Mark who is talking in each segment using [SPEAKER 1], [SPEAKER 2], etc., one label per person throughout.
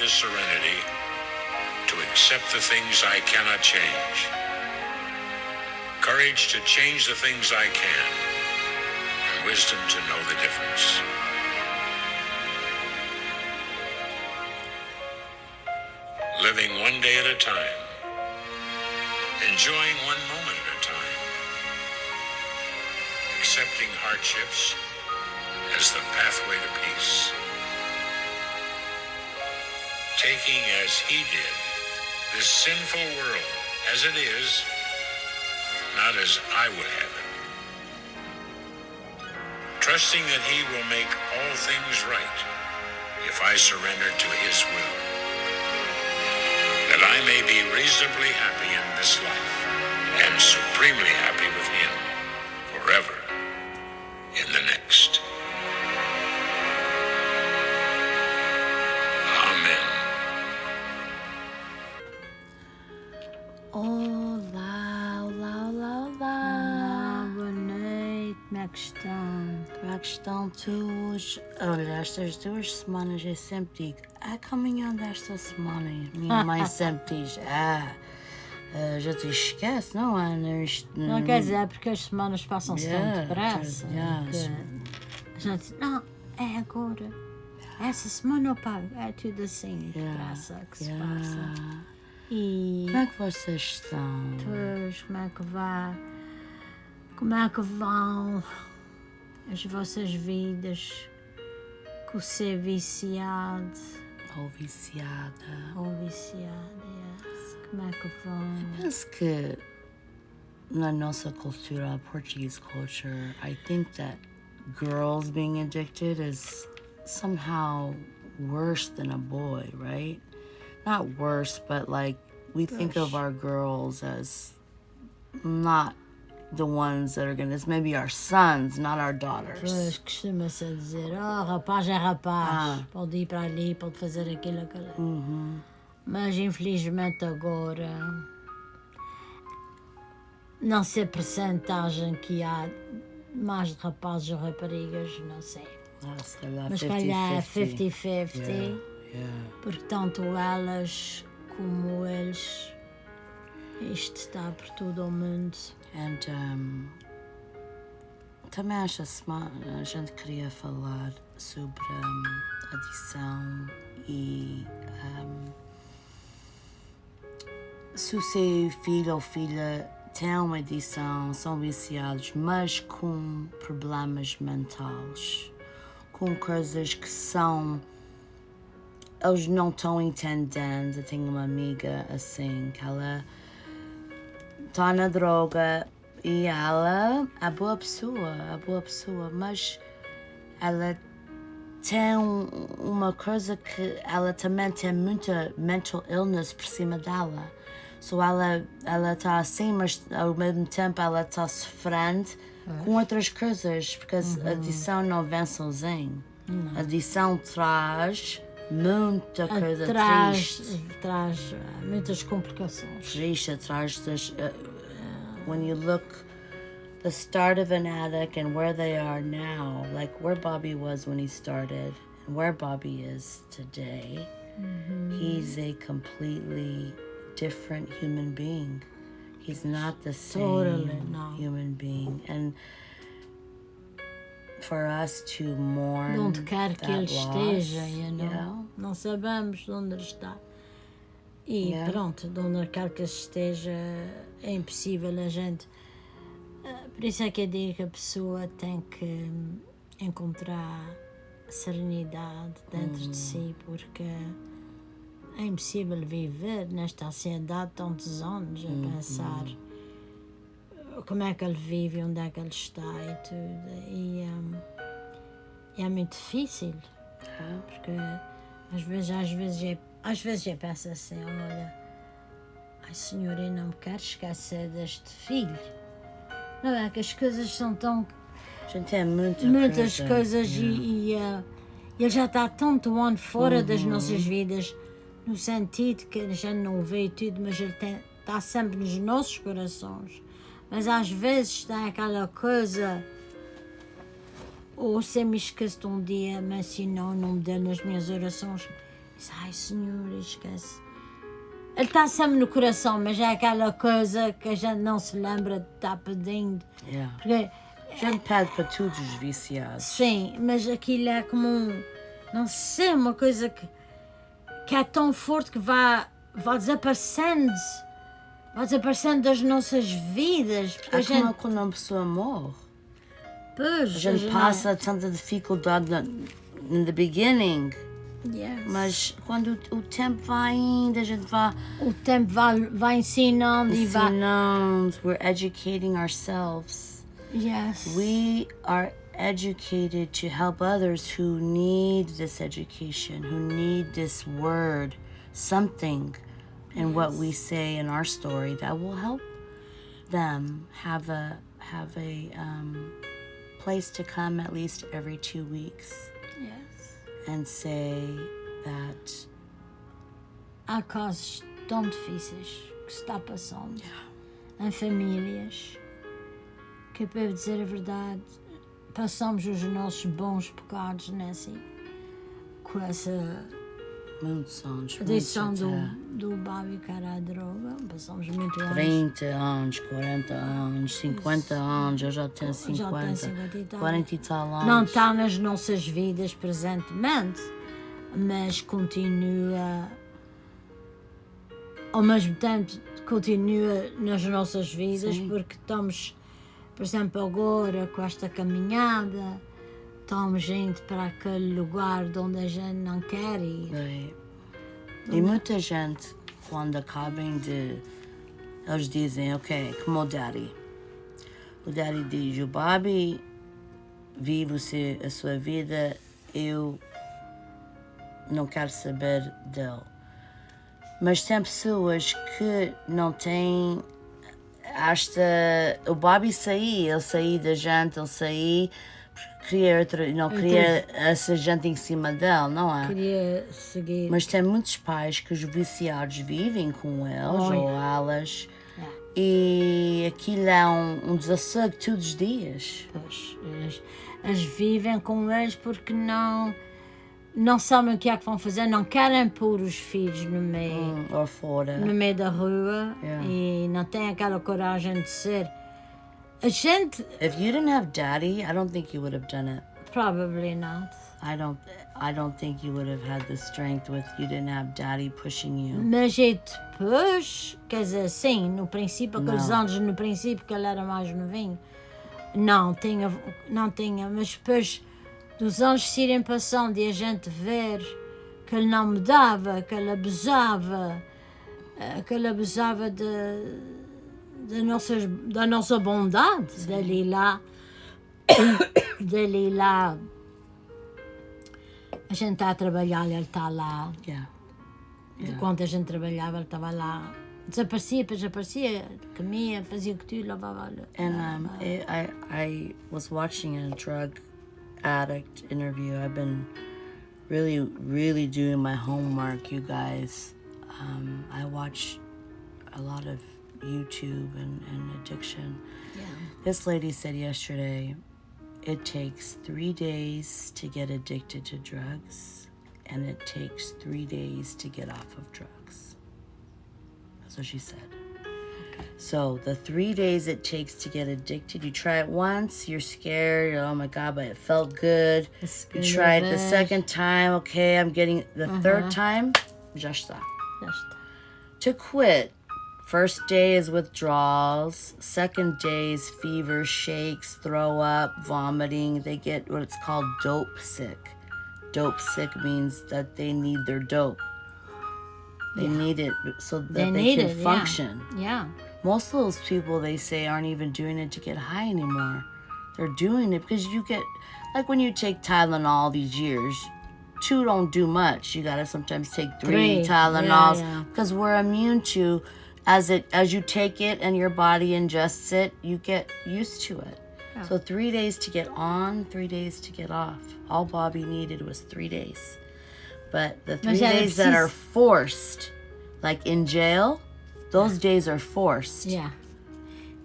[SPEAKER 1] the serenity to accept the things I cannot change, courage to change the things I can, and wisdom to know the difference. Living one day at a time, enjoying one moment at a time, accepting hardships as the pathway to peace, taking as he did this sinful world as it is, not as I would have it, trusting that he will make all things right if I surrender to his will, that I may be reasonably happy in this life and supremely happy with him forever in the next. Amen.
[SPEAKER 2] Olá, olá, olá, olá.
[SPEAKER 3] Boa noite, como é que estão?
[SPEAKER 2] Como é que estão todos? Olha, estas 2 semanas eu sempre digo, caminhando esta semana. Minha mãe sempre diz, já te esquece, não, Ana?
[SPEAKER 3] Não quer dizer, porque as semanas passam-se tão depressa. A gente diz, não, é agora. Essa semana eu pago. É tudo assim, depressa que se passa. E
[SPEAKER 2] como é que vocês estão?
[SPEAKER 3] pois, como é que vai? Como é que vão as vossas vidas com ser viciado
[SPEAKER 2] Ou viciada?
[SPEAKER 3] ou viciada? Yes. Como é que vão?
[SPEAKER 2] Penso que na nossa cultura, Portuguese culture, I think that girls being addicted is somehow worse than a boy, right? Not worse, but like we think of our girls as not the ones that are gonna, it's maybe our sons, not our daughters.
[SPEAKER 3] Pois, costuma-se dizer, rapaz é rapaz, pode ir para ali, pode fazer aquilo. Mas infelizmente agora, não sei a percentagem que há mais de rapazes ou raparigas, não sei. Mas calhar é 50-50, porque tanto elas como eles, isto está por todo o mundo.
[SPEAKER 2] And também esta semana a gente queria falar sobre adição e se o seu filho ou filha tem uma adição, são viciados, mas com problemas mentais, com coisas que são, eles não estão entendendo. Eu tenho uma amiga assim, que ela está na droga e ela é boa pessoa, mas ela tem uma coisa que ela também tem muita mental illness por cima dela. So ela está assim, mas ao mesmo tempo ela está sofrendo com outras coisas, porque a adição não vem sozinho. A adição traz muita coisa triste.
[SPEAKER 3] Traz muitas complicações.
[SPEAKER 2] Triste, traz das... when you look the start of an addict and where they are now, like where Bobby was when he started and where Bobby is today, he's a completely different human being. He's not the same human being. And for us to mourn
[SPEAKER 3] onde quer que ele esteja,
[SPEAKER 2] know?
[SPEAKER 3] Não sabemos de onde ele está. E pronto, de onde quer que ele esteja, é impossível a gente. Por isso é que eu digo que a pessoa tem que encontrar serenidade dentro de si, porque é impossível viver nesta ansiedade tantos anos a pensar como é que ele vive, onde é que ele está e tudo. E é muito difícil, porque às vezes eu penso assim, olha, ai Senhor, eu não me quero esquecer deste filho. Não é que as coisas são tão...
[SPEAKER 2] A gente tem
[SPEAKER 3] muitas coisas e ele já está tanto ano fora das nossas vidas, no sentido que a gente não vê tudo, mas ele está sempre nos nossos corações. Mas às vezes tem aquela coisa, ou se me esqueço de um dia mencionar o nome dele nas minhas orações, Diz, ai senhor, esquece. Ele está sempre no coração, mas é aquela coisa que a gente não se lembra de estar pedindo.
[SPEAKER 2] Yeah.
[SPEAKER 3] Porque,
[SPEAKER 2] A gente pede para todos os viciados.
[SPEAKER 3] sim, mas aquilo é como não sei, uma coisa que é tão forte que vai desaparecendo das nossas vidas. Porque
[SPEAKER 2] É
[SPEAKER 3] a gente,
[SPEAKER 2] como quando uma pessoa morre.
[SPEAKER 3] pois,
[SPEAKER 2] A gente passa tanta dificuldade no beginning,
[SPEAKER 3] yes.
[SPEAKER 2] mas quando o tempo vai indo, a gente vai
[SPEAKER 3] O tempo vai ensinando e vai...
[SPEAKER 2] ensinando, we're educating ourselves.
[SPEAKER 3] Yes.
[SPEAKER 2] We are educated to help others who need this education, who need this word, something in what we say in our story that will help them have a place to come at least every 2 weeks
[SPEAKER 3] Yes.
[SPEAKER 2] and say that
[SPEAKER 3] Há casos tão difíceis que se está passando em famílias que, para dizer a verdade, passamos os nossos bons pecados com essa
[SPEAKER 2] muitos anos,
[SPEAKER 3] adição
[SPEAKER 2] muitos até
[SPEAKER 3] do Bobby cara à droga. Passamos muito anos.
[SPEAKER 2] 30 anos, 40 anos, 50 anos, eu já tenho 50,
[SPEAKER 3] Já tem 50 e tal.
[SPEAKER 2] 40 e tal anos.
[SPEAKER 3] Não está nas nossas vidas presentemente, mas continua, ao mesmo tempo, continua nas nossas vidas.
[SPEAKER 2] Sim.
[SPEAKER 3] Porque estamos, por exemplo, agora com esta caminhada, estamos indo para aquele lugar de onde a gente não quer ir.
[SPEAKER 2] Right. E muita gente, quando acabam eles dizem, ok, como o Daddy. O Daddy diz, o Bobby vive a sua vida, eu não quero saber dele. Mas tem pessoas que não têm o Bobby ele saía da gente, ele saía, não queria essa gente em cima dele, não é?
[SPEAKER 3] Queria seguir.
[SPEAKER 2] Mas tem muitos pais que os viciados vivem com eles ou elas e aquilo é um desassossego todos os dias.
[SPEAKER 3] Pois, eles vivem com eles porque não sabem o que é que vão fazer, não querem pôr os filhos no meio,
[SPEAKER 2] Ou fora.
[SPEAKER 3] no meio da rua,
[SPEAKER 2] Yeah.
[SPEAKER 3] e não têm aquela coragem de ser. A gente,
[SPEAKER 2] If you didn't have Daddy, I don't think you would have done it.
[SPEAKER 3] probably not.
[SPEAKER 2] I don't think you would have had the strength with you didn't have Daddy pushing you.
[SPEAKER 3] Mas e depois, quer dizer, sim, no princípio, aqueles
[SPEAKER 2] Não.
[SPEAKER 3] anos no princípio que ele era mais novinho, não tinha, mas depois dos anos se irem passando e a gente ver que ele não mudava, que ele abusava da nossa bondade, dele lá, a gente está a trabalhar, ele está lá.
[SPEAKER 2] Yeah.
[SPEAKER 3] Enquanto a gente trabalhava, ele estava lá. Desaparecia, comia, fazia o que tudo, lavava.
[SPEAKER 2] And I was watching a drug addict interview. I've been really doing my homework, you guys. I watch a lot of YouTube and addiction.
[SPEAKER 3] Yeah.
[SPEAKER 2] This lady said yesterday, it takes 3 days to get addicted to drugs, and it takes 3 days to get off of drugs. That's what she said. So the 3 days it takes to get addicted, you try it once, you're scared, oh my God, but it felt good. You try it the second time, okay, I'm getting the third time, já está. To quit, first day is withdrawals, second day is fever, shakes, throw up, vomiting. They get what it's called dope sick. Dope sick means that they need their dope. They need it so that they can function.
[SPEAKER 3] Yeah.
[SPEAKER 2] Most of those people, they say, aren't even doing it to get high anymore. They're doing it because you get, like when you take Tylenol all these years, 2 don't do much. You gotta sometimes take 3 Tylenols because we're immune to, as you take it and your body ingests it, you get used to it. Yeah. So 3 days to get on, 3 days to get off. All Bobby needed was 3 days. But the 3 days that are forced, like in jail, those days are forced.
[SPEAKER 3] Yeah.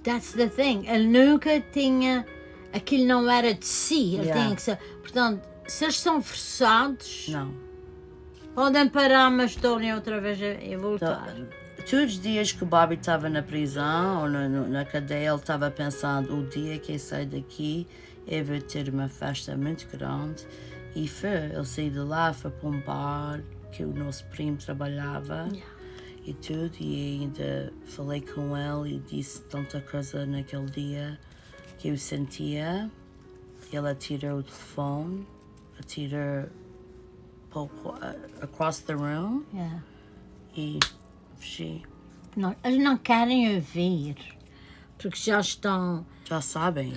[SPEAKER 3] That's the thing. Ele nunca tinha, aquilo não era de si. Ele tinha que ser. Portanto, se eles são forçados,
[SPEAKER 2] Não.
[SPEAKER 3] Podem parar, mas tornem outra vez a voltar.
[SPEAKER 2] Todos os dias que o Bobby estava na prisão ou na cadeia, ele estava pensando: o dia que eu sair daqui, eu vou ter uma festa muito grande. E foi, ele saiu de lá, foi para um bar que o nosso primo trabalhava e tudo. E ainda falei com ele e disse tanta coisa naquele dia que eu sentia. Ele atirou o telefone, atirou across the room e
[SPEAKER 3] Não, eles não querem ouvir, porque já estão,
[SPEAKER 2] já sabem.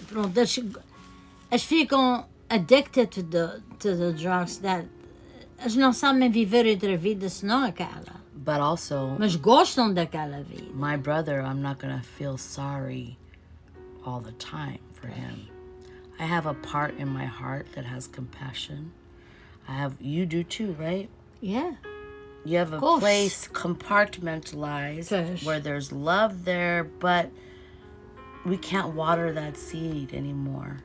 [SPEAKER 3] pronto, eles ficam addicted to the drugs, that eles não sabem viver outra vida senão aquela.
[SPEAKER 2] But also,
[SPEAKER 3] Mas gostam daquela vida.
[SPEAKER 2] my brother, I'm not gonna feel sorry all the time for him. I have a part in my heart that has compassion. You do too, right?
[SPEAKER 3] Yeah.
[SPEAKER 2] You have a
[SPEAKER 3] course.
[SPEAKER 2] place compartmentalized
[SPEAKER 3] Yes.
[SPEAKER 2] where there's love there, but we can't water that seed anymore.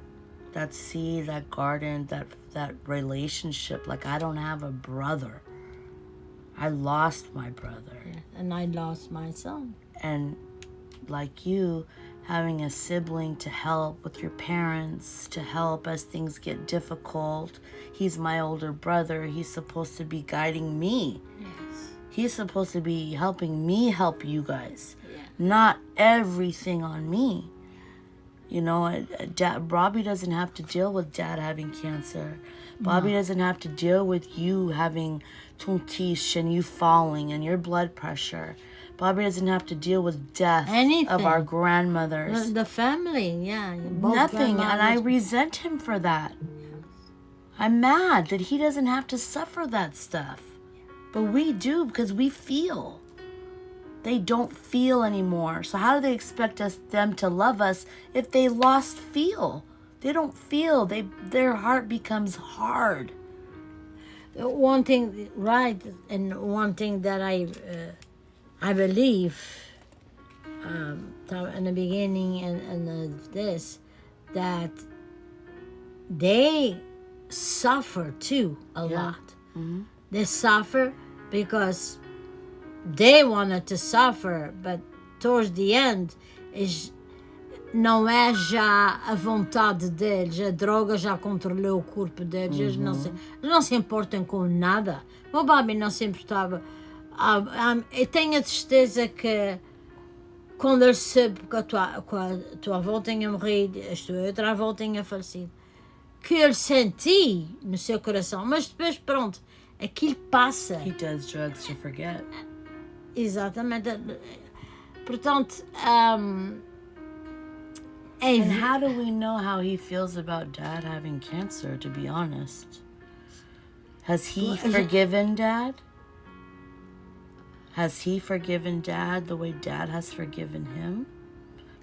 [SPEAKER 2] That seed, that garden, that relationship. Like, I don't have a brother. I lost my brother.
[SPEAKER 3] And I lost my son.
[SPEAKER 2] And like you, having a sibling to help with your parents, to help as things get difficult. He's my older brother. He's supposed to be guiding me.
[SPEAKER 3] Yes.
[SPEAKER 2] He's supposed to be helping me help you guys.
[SPEAKER 3] Yeah.
[SPEAKER 2] Not everything on me. You know, Bobby doesn't have to deal with Dad having cancer. Bobby doesn't have to deal with you having tontiche and you falling and your blood pressure. Bobby doesn't have to deal with death of our grandmothers.
[SPEAKER 3] The family, yeah. Both
[SPEAKER 2] Nothing, and I
[SPEAKER 3] grandmothers.
[SPEAKER 2] resent him for that. I'm mad that he doesn't have to suffer that stuff. But we do, because we feel. They don't feel anymore. So how do they expect them to love us if they lost feel? They don't feel. Their heart becomes hard.
[SPEAKER 3] One thing, right, and one thing that I believe in the beginning and this, that they suffer too a lot.
[SPEAKER 2] Mm-hmm.
[SPEAKER 3] They suffer because they wanted to suffer, but towards the end não é já a vontade deles, a droga já controlou o corpo deles, eles não se importam com nada. O Bobby não se importava. Eu tenho a certeza que quando ele soube que a tua avó tinha morrido, a tua outra avó tinha falecido, que ele sentia no seu coração, mas depois pronto, aquilo passa.
[SPEAKER 2] He does drugs to forget.
[SPEAKER 3] Exatamente. Portanto,
[SPEAKER 2] and how do we know how he feels about Dad having cancer, to be honest? Has he forgiven Dad? Has he forgiven Dad the way Dad has forgiven him?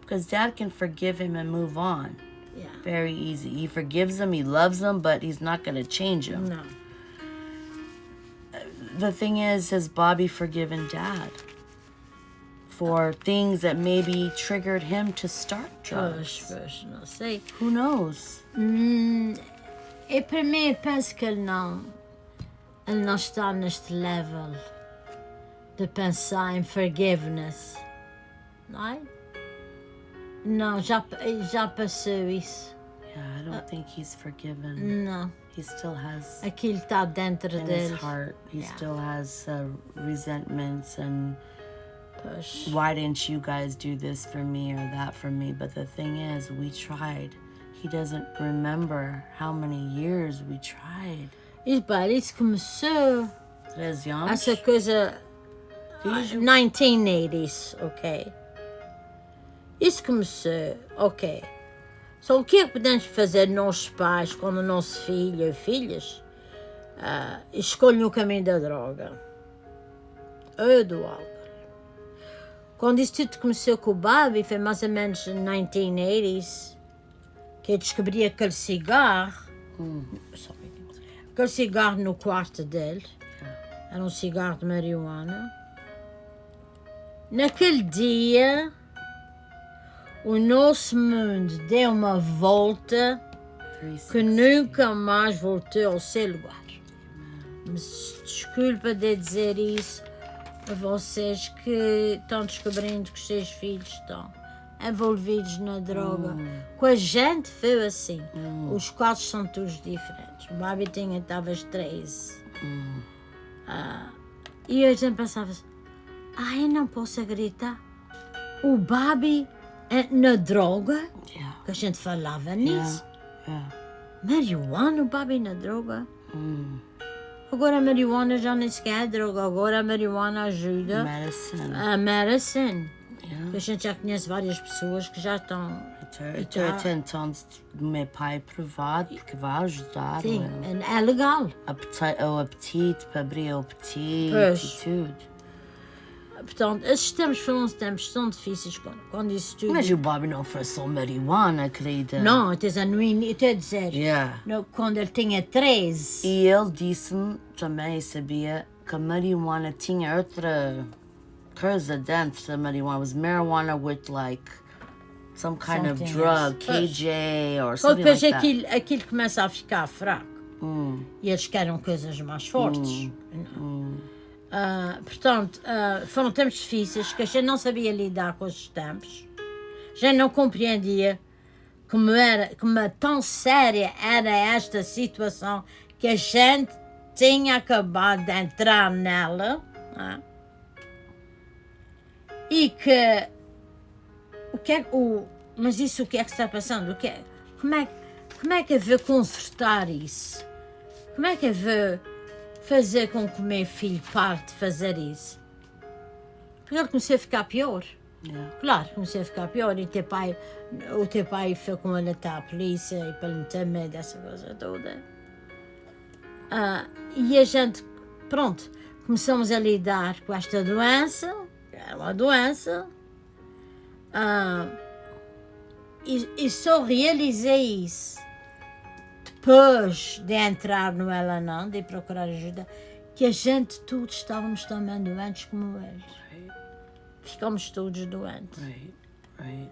[SPEAKER 2] Because Dad can forgive him and move on.
[SPEAKER 3] Yeah.
[SPEAKER 2] Very easy. He forgives him, he loves him, but he's not going to change him.
[SPEAKER 3] No.
[SPEAKER 2] The thing is, has Bobby forgiven Dad for things that maybe triggered him to start drugs?
[SPEAKER 3] Pois, não sei.
[SPEAKER 2] Who knows?
[SPEAKER 3] E para mim, eu penso que ele não está neste level de pensar em forgiveness, não é? Não, já passou isso.
[SPEAKER 2] Yeah, I don't think he's forgiven.
[SPEAKER 3] Não,
[SPEAKER 2] He still has
[SPEAKER 3] aquilo está dentro
[SPEAKER 2] in his
[SPEAKER 3] dele.
[SPEAKER 2] heart. He
[SPEAKER 3] Yeah.
[SPEAKER 2] still has resentments and
[SPEAKER 3] Pois.
[SPEAKER 2] why didn't you guys do this for me or that for me? But the thing is, we tried. He doesn't remember how many years we tried.
[SPEAKER 3] E para isso começou
[SPEAKER 2] Três anos?
[SPEAKER 3] essa coisa 1980s, ok? Isso começou, ok. Só o que é que podemos fazer nós pais quando o nosso filho ou filhas escolhem o caminho da droga ou do álcool? Quando isso tudo começou com o Bobby, foi mais ou menos 1980s, que eu descobri aquele cigarro no quarto dele. Era um cigarro de marihuana. Naquele dia, o nosso mundo deu uma volta que nunca mais voltou ao seu lugar. desculpa de dizer isso a vocês que estão descobrindo que os seus filhos estão envolvidos na droga. Com a gente foi assim. Os quadros são todos diferentes. O Bobby tinha talvez 13. E eu sempre pensava assim, eu não posso acreditar. O Bobby na droga, que a gente falava nisso. Marihuana, o Bobby na droga. Agora a marihuana já nem sequer é droga, agora a marihuana ajuda a medicine. A gente já conhece várias pessoas que já estão...
[SPEAKER 2] Estou tentando do meu pai privado, porque vai ajudar.
[SPEAKER 3] Sim, é legal.
[SPEAKER 2] O apetite, para abrir o apetite
[SPEAKER 3] Pois.
[SPEAKER 2] e tudo.
[SPEAKER 3] Portanto, esses tempos foram uns tempos tão difíceis quando isso tudo...
[SPEAKER 2] Mas o Bobby não foi só marihuana, querida.
[SPEAKER 3] Não, estou a dizer,
[SPEAKER 2] Yeah.
[SPEAKER 3] quando ele tinha 13.
[SPEAKER 2] E ele disse-me, também sabia, que a marihuana tinha outra coisa dentro da marihuana. It was marijuana with like some kind of
[SPEAKER 3] Something
[SPEAKER 2] drug,
[SPEAKER 3] else.
[SPEAKER 2] KJ or
[SPEAKER 3] Ou
[SPEAKER 2] something
[SPEAKER 3] depois
[SPEAKER 2] like that.
[SPEAKER 3] aquilo começa a ficar fraco. E eles querem coisas mais fortes. Portanto, foram tempos difíceis que a gente não sabia lidar com esses tempos. A gente não compreendia como tão séria era esta situação que a gente tinha acabado de entrar nela. E que mas isso o que é que está passando? Como é que eu vou consertar isso? Como é que eu vou fazer com que o meu filho pare de fazer isso? Porque ele começou a ficar pior. Claro, começou a ficar pior. E o teu pai foi com ele até à polícia e para lhe meter medo dessa coisa toda. E a gente, pronto, começamos a lidar com esta doença. Era uma doença. E só realizei isso depois de entrar no Elanon, de procurar ajuda, que a gente todos estávamos também doentes como eles. Ficamos todos doentes.
[SPEAKER 2] Right.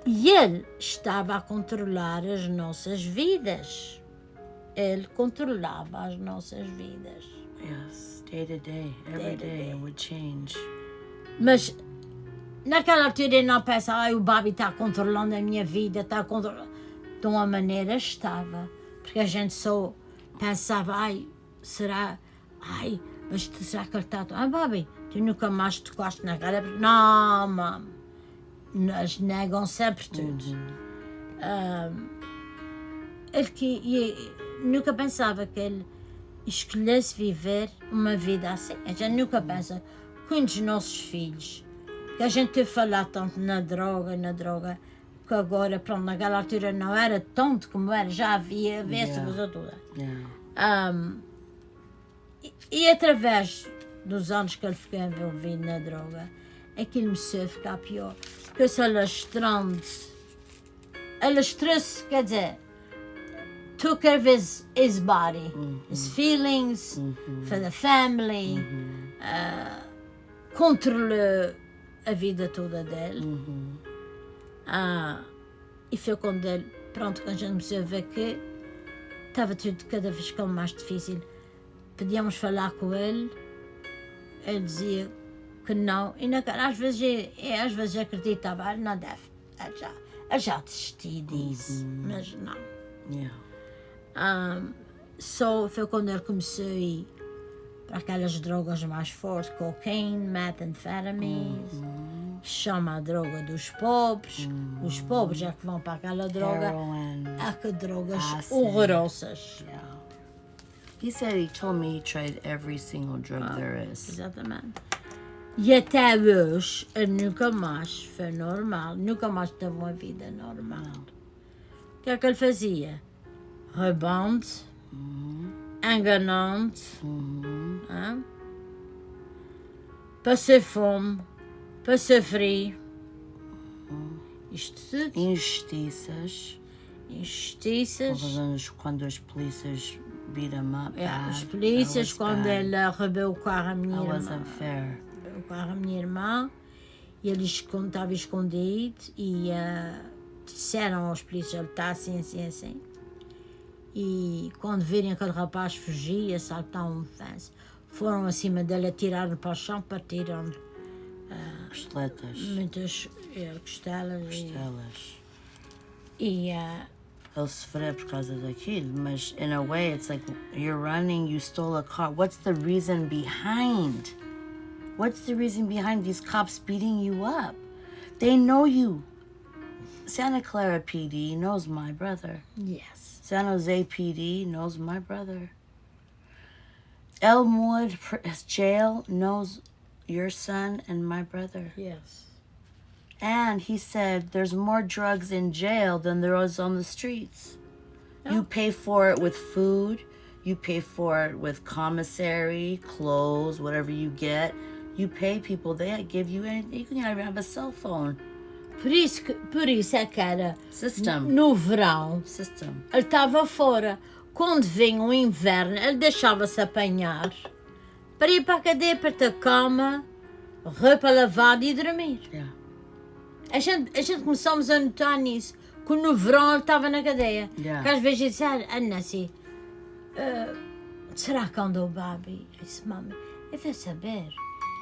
[SPEAKER 3] E ele estava a controlar as nossas vidas. Ele controlava as nossas vidas.
[SPEAKER 2] Yes, day to day, every day it would change.
[SPEAKER 3] Mas naquela altura eu não pensava, o Bobby está controlando a minha vida, está controlando. De uma maneira estava, porque a gente só pensava, será que ele está... Bobby, tu nunca mais tocaste na cara? Não, mam. Eles negam sempre tudo. Nunca pensava que ele escolhesse viver uma vida assim. A gente nunca pensa que um dos nossos filhos, que a gente teve falar tanto na droga, que agora, pronto, naquela altura não era tanto como era, já havia essa coisa toda. E através dos anos que ele ficou envolvido na droga, aquilo começou a ficar pior. Porque se alastrou-se, quer dizer, took care of his body, his feelings, for the family, controlou a vida toda dele. E foi quando ele, pronto, quando a gente começou a ver que estava tudo cada vez ficando mais difícil. Podíamos falar com ele, ele dizia que não, e às vezes acreditava, ele não deve, ele já desisti disso, mas não. Só foi quando ele começou a ir para aquelas drogas mais fortes, cocaine, methamphetamines, que chama a droga dos pobres. Os pobres é que vão para aquela droga,
[SPEAKER 2] Heroin,
[SPEAKER 3] drogas
[SPEAKER 2] acid.
[SPEAKER 3] horrorosas.
[SPEAKER 2] He said he told me he tried every single drug there is.
[SPEAKER 3] Exatamente. E até hoje, ele nunca mais foi normal, nunca mais teve uma vida normal. O que é que ele fazia? Roubando, enganando, passei fome, passei frio, isto tudo.
[SPEAKER 2] Injustiças. Quando as polícias beat him up.
[SPEAKER 3] As polícias, quando ele roubou o carro à minha
[SPEAKER 2] That
[SPEAKER 3] irmã.
[SPEAKER 2] wasn't fair.
[SPEAKER 3] O carro à minha irmã, e ele estava escondido e disseram aos polícias, ele está assim. E quando virem aquele rapaz fugir, assaltar um fence, foram acima dele, atiraram para o chão, partiram
[SPEAKER 2] Costeletas.
[SPEAKER 3] muitas costelas.
[SPEAKER 2] Costelas.
[SPEAKER 3] E
[SPEAKER 2] Ele sofreu por causa daquilo, mas in a way it's like you're running, you stole a car. What's the reason behind? What's the reason behind these cops beating you up? They know you. Santa Clara PD knows my brother.
[SPEAKER 3] yes.
[SPEAKER 2] San Jose PD knows my brother. Elmwood Jail knows your son and my brother.
[SPEAKER 3] Yes.
[SPEAKER 2] And he said there's more drugs in jail than there is on the streets. You pay for it with food. You pay for it with commissary, clothes, whatever you get. You pay people. They give you anything. You can even have a cell phone.
[SPEAKER 3] Por isso é que era
[SPEAKER 2] System.
[SPEAKER 3] no verão.
[SPEAKER 2] System.
[SPEAKER 3] Ele estava fora. Quando vinha o inverno, ele deixava-se apanhar para ir para a cadeia, para ter cama, roupa lavada e dormir.
[SPEAKER 2] Yeah.
[SPEAKER 3] A gente começamos a notar nisso, que no verão ele estava na cadeia.
[SPEAKER 2] Yeah.
[SPEAKER 3] Que às vezes eu disse, Nancy, será que andou o Babi? Eu disse, mami, eu vou saber.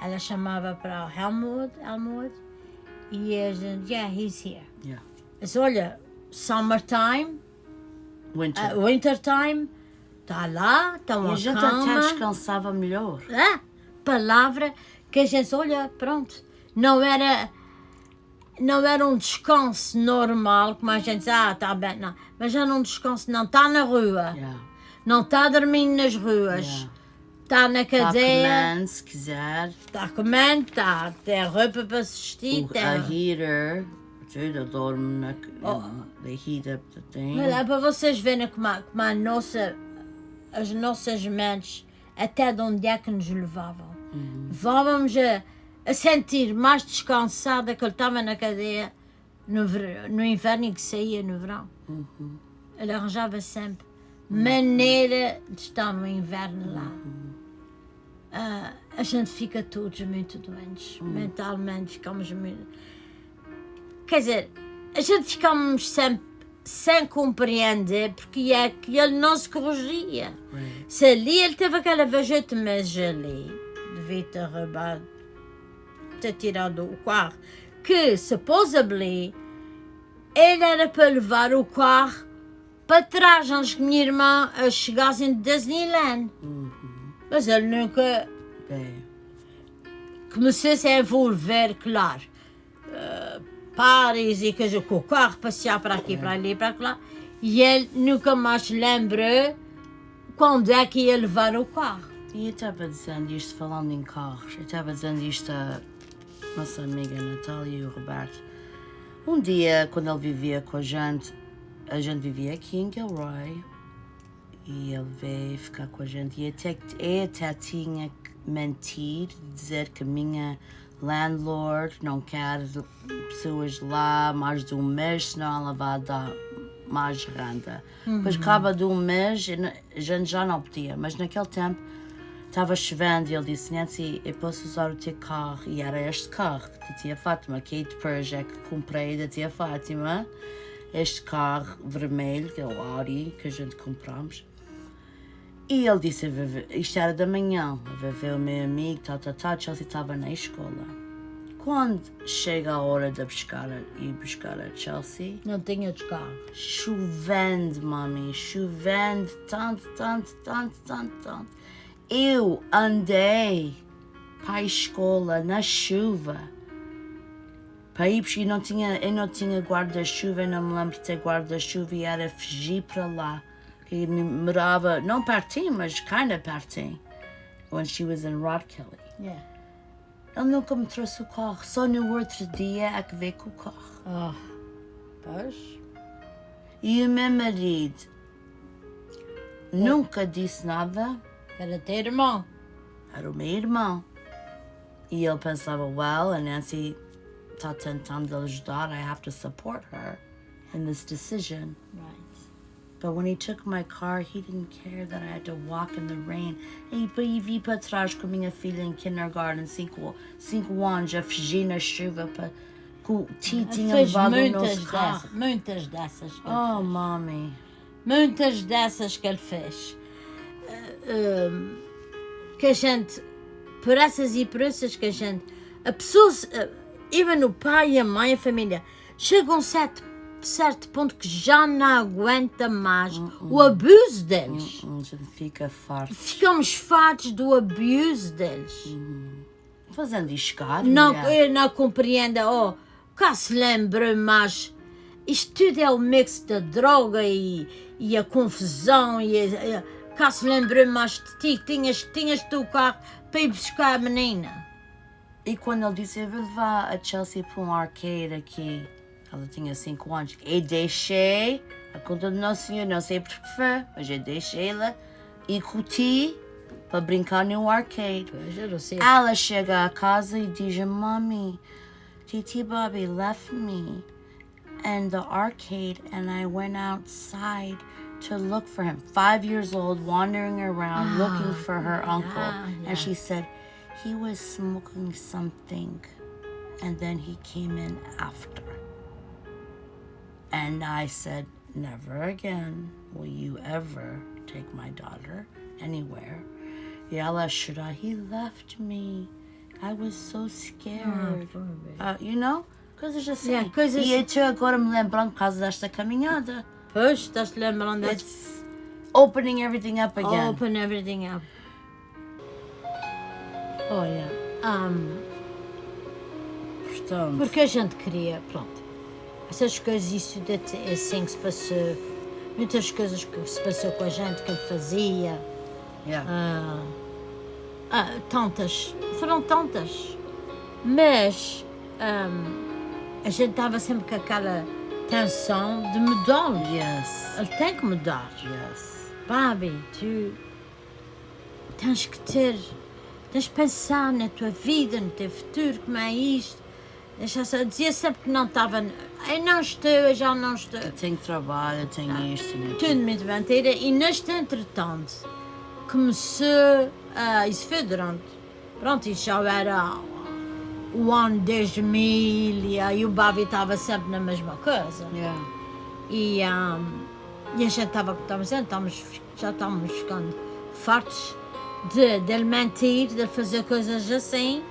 [SPEAKER 3] Ela chamava para o Elmwood, e a gente, yeah, he's here.
[SPEAKER 2] Yeah.
[SPEAKER 3] Eu disse, olha, summertime,
[SPEAKER 2] Winter.
[SPEAKER 3] time, está lá, está
[SPEAKER 2] E
[SPEAKER 3] uma
[SPEAKER 2] a gente
[SPEAKER 3] cama.
[SPEAKER 2] até descansava melhor.
[SPEAKER 3] Palavra que a gente, olha, pronto, não era um descanso normal, como a gente diz, está bem, não. Mas era um descanso, não está na rua,
[SPEAKER 2] Yeah.
[SPEAKER 3] não está dormindo nas ruas,
[SPEAKER 2] Yeah.
[SPEAKER 3] está na
[SPEAKER 2] Tá
[SPEAKER 3] cadeia,
[SPEAKER 2] comendo, se quiser.
[SPEAKER 3] está comendo, tem roupa para se vestir,
[SPEAKER 2] A heater. Eu dormo na... They heat up the thing.
[SPEAKER 3] Mas é para vocês verem como as nossas mentes, até de onde é que nos levavam. Levávamos a sentir mais descansada que ele estava na cadeia no inverno e que saía no verão. Ele arranjava sempre maneira de estar no inverno lá. A gente fica todos muito doentes, mentalmente ficamos muito... Quer dizer, a gente ficamos sempre sem compreender porque é que ele não se corrigia.
[SPEAKER 2] Right.
[SPEAKER 3] Se ali ele teve aquela vez 8 meses ali, devia ter roubado, ter tirado o carro, que supposedly ele era para levar o carro para trás antes que minha irmã chegasse em Disneyland. Mas ele nunca
[SPEAKER 2] Bem.
[SPEAKER 3] começou-se a envolver, claro. Paris e coisa com o carro, passear para aqui, para ali, para lá. E ele nunca mais lembrou quando é que ia levar o carro.
[SPEAKER 2] E eu estava dizendo isto, falando em carros, eu estava dizendo isto à nossa amiga Natália e o Roberto. Um dia, quando ele vivia com a gente vivia aqui em Gilroy, e ele veio ficar com a gente, e eu até tinha que mentir, dizer que a minha landlord não quer pessoas lá mais de um mês, senão ela vai dar mais renda. Depois acaba de um mês, a gente já não podia, mas naquele tempo estava chovendo e ele disse, Nancy, eu posso usar o teu carro? E era este carro da tia Fátima, Kate Perja, que comprei da tia Fátima, este carro vermelho, que é o Audi, que a gente compramos. E ele disse, isto era da manhã, eu ver o meu amigo, Chelsea estava na escola. Quando chega a hora de ir buscar a Chelsea,
[SPEAKER 3] Não tinha outros carros.
[SPEAKER 2] chovendo, mami, chovendo, tanto. Eu andei para a escola na chuva. Para ir, porque eu não tinha guarda-chuva, eu não me lembro de ter guarda-chuva e era fugir para lá. Que morava, não pertinho, mas kinda pertinho. When she was in Rod Kelly.
[SPEAKER 3] Yeah.
[SPEAKER 2] Ele nunca me trouxe o carro, só no outro dia é que veio com o carro.
[SPEAKER 3] Pois.
[SPEAKER 2] E o meu marido nunca disse nada,
[SPEAKER 3] Era ter irmão.
[SPEAKER 2] era o meu irmão. E ele pensava, well, a Nancy está tentando ajudar, I have to support her in this decision.
[SPEAKER 3] Right.
[SPEAKER 2] But when he took my car, he didn't care that I had to walk in the rain. E vi para trás com a minha filha em kindergarten, 5 anos, a fugir na chuva, que o tio tinha
[SPEAKER 3] Fez
[SPEAKER 2] levado o nosso carro.
[SPEAKER 3] muitas dessas.
[SPEAKER 2] Oh, mommy.
[SPEAKER 3] muitas dessas que ele fez. Que a gente, por essas e por essas que a gente, a pessoa, even o pai e a mãe, a família, chegam a um certo ponto que já não aguenta mais o abuso deles.
[SPEAKER 2] A gente fica farto.
[SPEAKER 3] Ficamos fartos do abuso deles.
[SPEAKER 2] Fazendo escada.
[SPEAKER 3] Não compreende, cá se lembra, mas isto tudo é o mix da droga e a confusão. Cá se lembra mais de ti, tinhas tu o carro para ir buscar a menina.
[SPEAKER 2] E quando ele disse, eu vou levar a Chelsea para um arcade aqui, ela tinha 5 anos, e deixei, a conta do nosso senhor, não sei porquê, mas eu deixei-la e curti para brincar no arcade.
[SPEAKER 3] Pois, eu não sei.
[SPEAKER 2] Ela chega a casa e diz, Mommy, Titi Bobby left me in the arcade and I went outside to look for him. 5 years old, wandering around, looking for her uncle.
[SPEAKER 3] Yeah.
[SPEAKER 2] And she said, he was smoking something and then he came in after. And I said, never again will you ever take my daughter anywhere. Yella, should I? He left me. I was so scared. You know? Coisas assim.
[SPEAKER 3] Yeah, coisas...
[SPEAKER 2] E eu agora me lembrando por causa desta caminhada.
[SPEAKER 3] Pois, estás-te lembrando desse...
[SPEAKER 2] It's opening everything up again.
[SPEAKER 3] Open everything up. Olha,
[SPEAKER 2] Portanto,
[SPEAKER 3] porque a gente queria, pronto, essas coisas, isso assim que se passou, muitas coisas que se passou com a gente, que ele fazia,
[SPEAKER 2] yeah.
[SPEAKER 3] foram tantas, mas a gente estava sempre com aquela tensão de mudá-lo.
[SPEAKER 2] Yes.
[SPEAKER 3] Ele tem que mudar.
[SPEAKER 2] Yes.
[SPEAKER 3] Bobby, tu tens que pensar na tua vida, no teu futuro, como é isto. Eu dizia sempre que não estava, eu já não estou.
[SPEAKER 2] Eu tenho trabalho, eu tenho isto, né?
[SPEAKER 3] Tudo muito mentira. E neste entretanto, começou, isso foi durante, pronto, isso já era o ano 2000 e aí o Bobby estava sempre na mesma coisa.
[SPEAKER 2] Yeah.
[SPEAKER 3] E a gente já estávamos ficando fartos de ele mentir, de fazer coisas assim.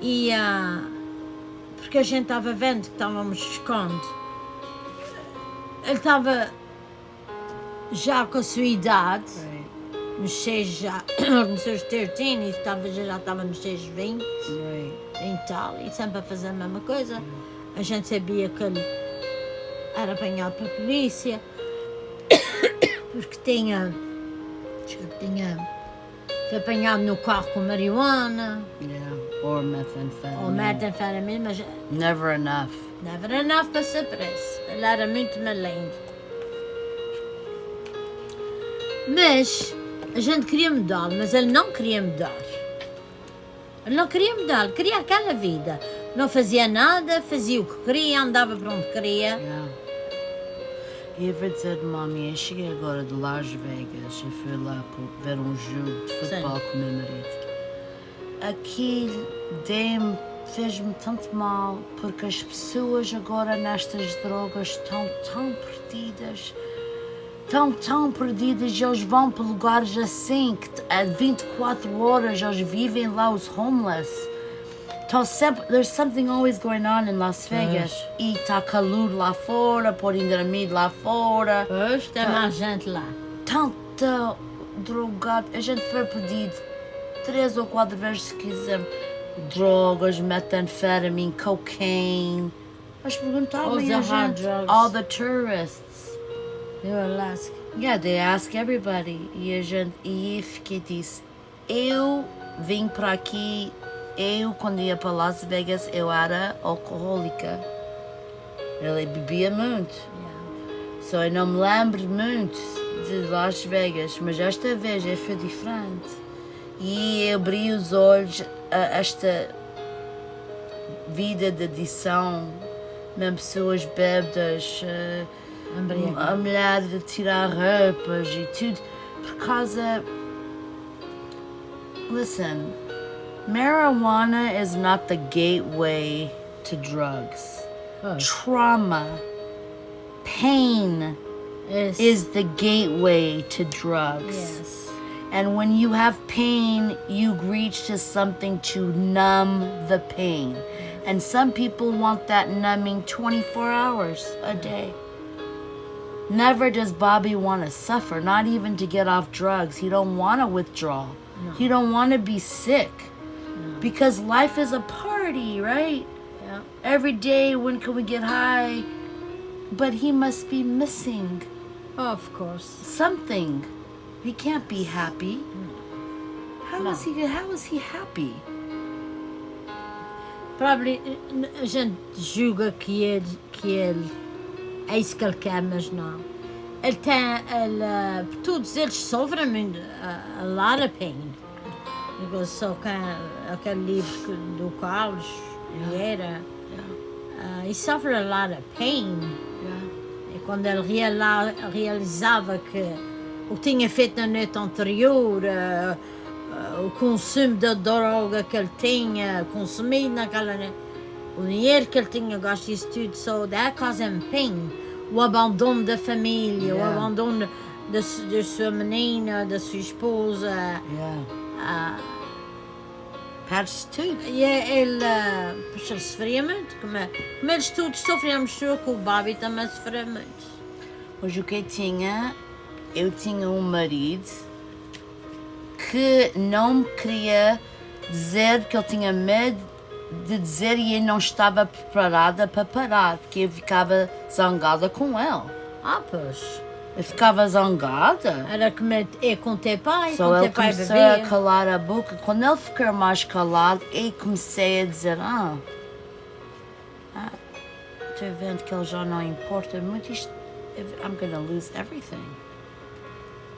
[SPEAKER 3] E porque a gente estava vendo que estávamos ficando. Ele estava já com a sua idade, nos 6 já, nos seus 13 e já estava nos seus 20 e tal, e sempre a fazer a mesma coisa. A gente sabia que ele era apanhado pela polícia porque foi apanhado no carro com marihuana.
[SPEAKER 2] Yeah. Or methamphetamine.
[SPEAKER 3] Ou methamphetamine, mas
[SPEAKER 2] Never enough.
[SPEAKER 3] never enough para ser preso. Ele era muito malandro. Mas a gente queria mudá-lo, mas ele não queria mudar. Ele não queria mudar, ele queria aquela vida. Não fazia nada, fazia o que queria, andava para onde queria.
[SPEAKER 2] Yeah. E eu vou dizer, Mami, eu cheguei agora de Las Vegas e fui lá ver um jogo de futebol com o meu marido. Aquilo fez-me tanto mal porque as pessoas agora nestas drogas estão tão perdidas. Tão perdidas, eles vão para lugares assim, que a 24 horas eles vivem lá, os homeless. Então sempre, there's something always going on in Las Vegas. E está calor lá fora, podem dormir lá fora.
[SPEAKER 3] Pois, tem mais gente lá.
[SPEAKER 2] Tanta drogado, a gente foi pedido 3 ou 4 vezes se quiser. Drogas, methamphetamine, cocaine. Mas perguntavam a gente, all the tourists.
[SPEAKER 3] Eu Alaska.
[SPEAKER 2] Yeah, they ask everybody. E eu fiquei disse, eu vim para aqui, quando ia para Las Vegas, eu era alcoólica. Eu bebia muito.
[SPEAKER 3] Yeah.
[SPEAKER 2] So eu não me lembro muito de Las Vegas, mas esta vez foi diferente. E eu abri os olhos a esta vida de adição, mesmo pessoas bêbadas, a mulher de tirar roupas e tudo, por causa... Listen, marijuana is not the gateway to drugs. Trauma, pain is the gateway to drugs.
[SPEAKER 3] Yes.
[SPEAKER 2] And when you have pain, you reach to something to numb the pain. And some people want that numbing 24 hours a day. Never does Bobby want to suffer, not even to get off drugs. He don't want to withdraw.
[SPEAKER 3] No.
[SPEAKER 2] He don't want to be sick. Because life is a party, right?
[SPEAKER 3] Yeah.
[SPEAKER 2] Every day, when can we get high? But he must be missing
[SPEAKER 3] Of course.
[SPEAKER 2] something. He can't be happy. How
[SPEAKER 3] No.
[SPEAKER 2] is he happy?
[SPEAKER 3] Probably, a gente julga que ele é isso que ele quer, mas não. Todos eles sofrem muito, a lot of pain. Because só aquele livro do Carlos Vieira, he suffered a lot of pain. E quando ele realizava que o que tinha feito na noite anterior, o consumo da droga que ele tinha consumido naquela noite, o dinheiro que ele tinha gasto, isso tudo, so that caused him pain. O abandono da família, o abandono da sua menina, da sua esposa.
[SPEAKER 2] Perde tudo.
[SPEAKER 3] E ele sofria muito, como eles todos sofríamos, que o Bobby também sofria muito.
[SPEAKER 2] Hoje o que eu tinha um marido que não me queria dizer, que ele tinha medo de dizer e eu não estava preparada para parar, porque eu ficava zangada com ele.
[SPEAKER 3] Pois.
[SPEAKER 2] Eu ficava zangada.
[SPEAKER 3] Era como com teu pai,
[SPEAKER 2] Só
[SPEAKER 3] com
[SPEAKER 2] ele
[SPEAKER 3] teu pai
[SPEAKER 2] começou
[SPEAKER 3] bebia.
[SPEAKER 2] a calar a boca. Quando ele ficou mais calado, eu comecei a dizer, estou vendo que ele já não importa muito. I'm going to lose everything.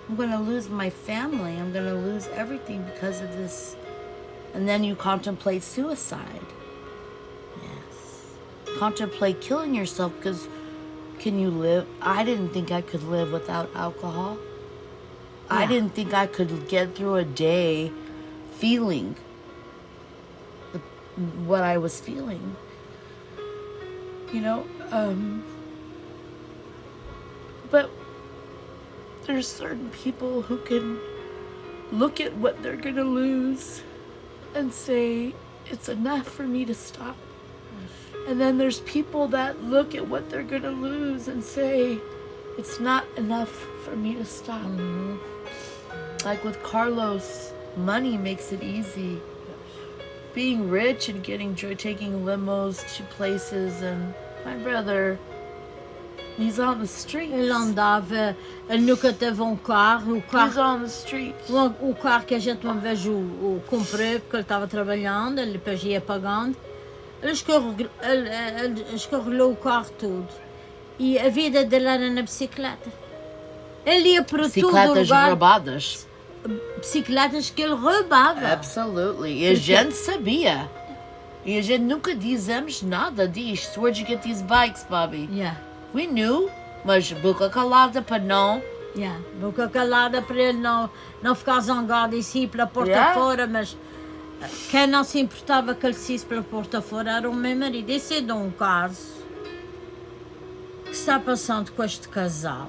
[SPEAKER 2] I'm going to lose my family. I'm going to lose everything because of this. And then you contemplate suicide.
[SPEAKER 3] Yes.
[SPEAKER 2] Contemplate killing yourself because can you live? I didn't think I could live without alcohol. I didn't think I could get through a day feeling what I was feeling. You know, but there's certain people who can look at what they're gonna lose and say, it's enough for me to stop. And then there's people that look at what they're gonna lose and say, it's not enough for me to stop.
[SPEAKER 3] Mm-hmm.
[SPEAKER 2] Like with Carlos, money makes it easy. Being rich and getting joy, taking limos to places, and my brother, he's on the streets.
[SPEAKER 3] Ele andava, ele nunca teve um carro.
[SPEAKER 2] He's on the streets.
[SPEAKER 3] O carro que a gente uma vez o comprou, porque ele estava trabalhando, ele depois ia pagando. Ele escorregou o carro todo. E a vida dele era na bicicleta. Ele ia para todo
[SPEAKER 2] Bicicletas
[SPEAKER 3] lugar.
[SPEAKER 2] roubadas.
[SPEAKER 3] Bicicletas que ele roubava.
[SPEAKER 2] Absolutely. E a gente sabia. E a gente nunca dizemos nada disto. Where'd you get these bikes, Bobby?
[SPEAKER 3] Yeah.
[SPEAKER 2] We knew, mas boca calada para não.
[SPEAKER 3] Yeah. Boca calada para ele não ficar zangado e sair pela porta
[SPEAKER 2] Yeah.
[SPEAKER 3] fora, mas quem não se importava que ele saísse pela porta fora era o meu marido. Esse é de um caso que está passando com este casal,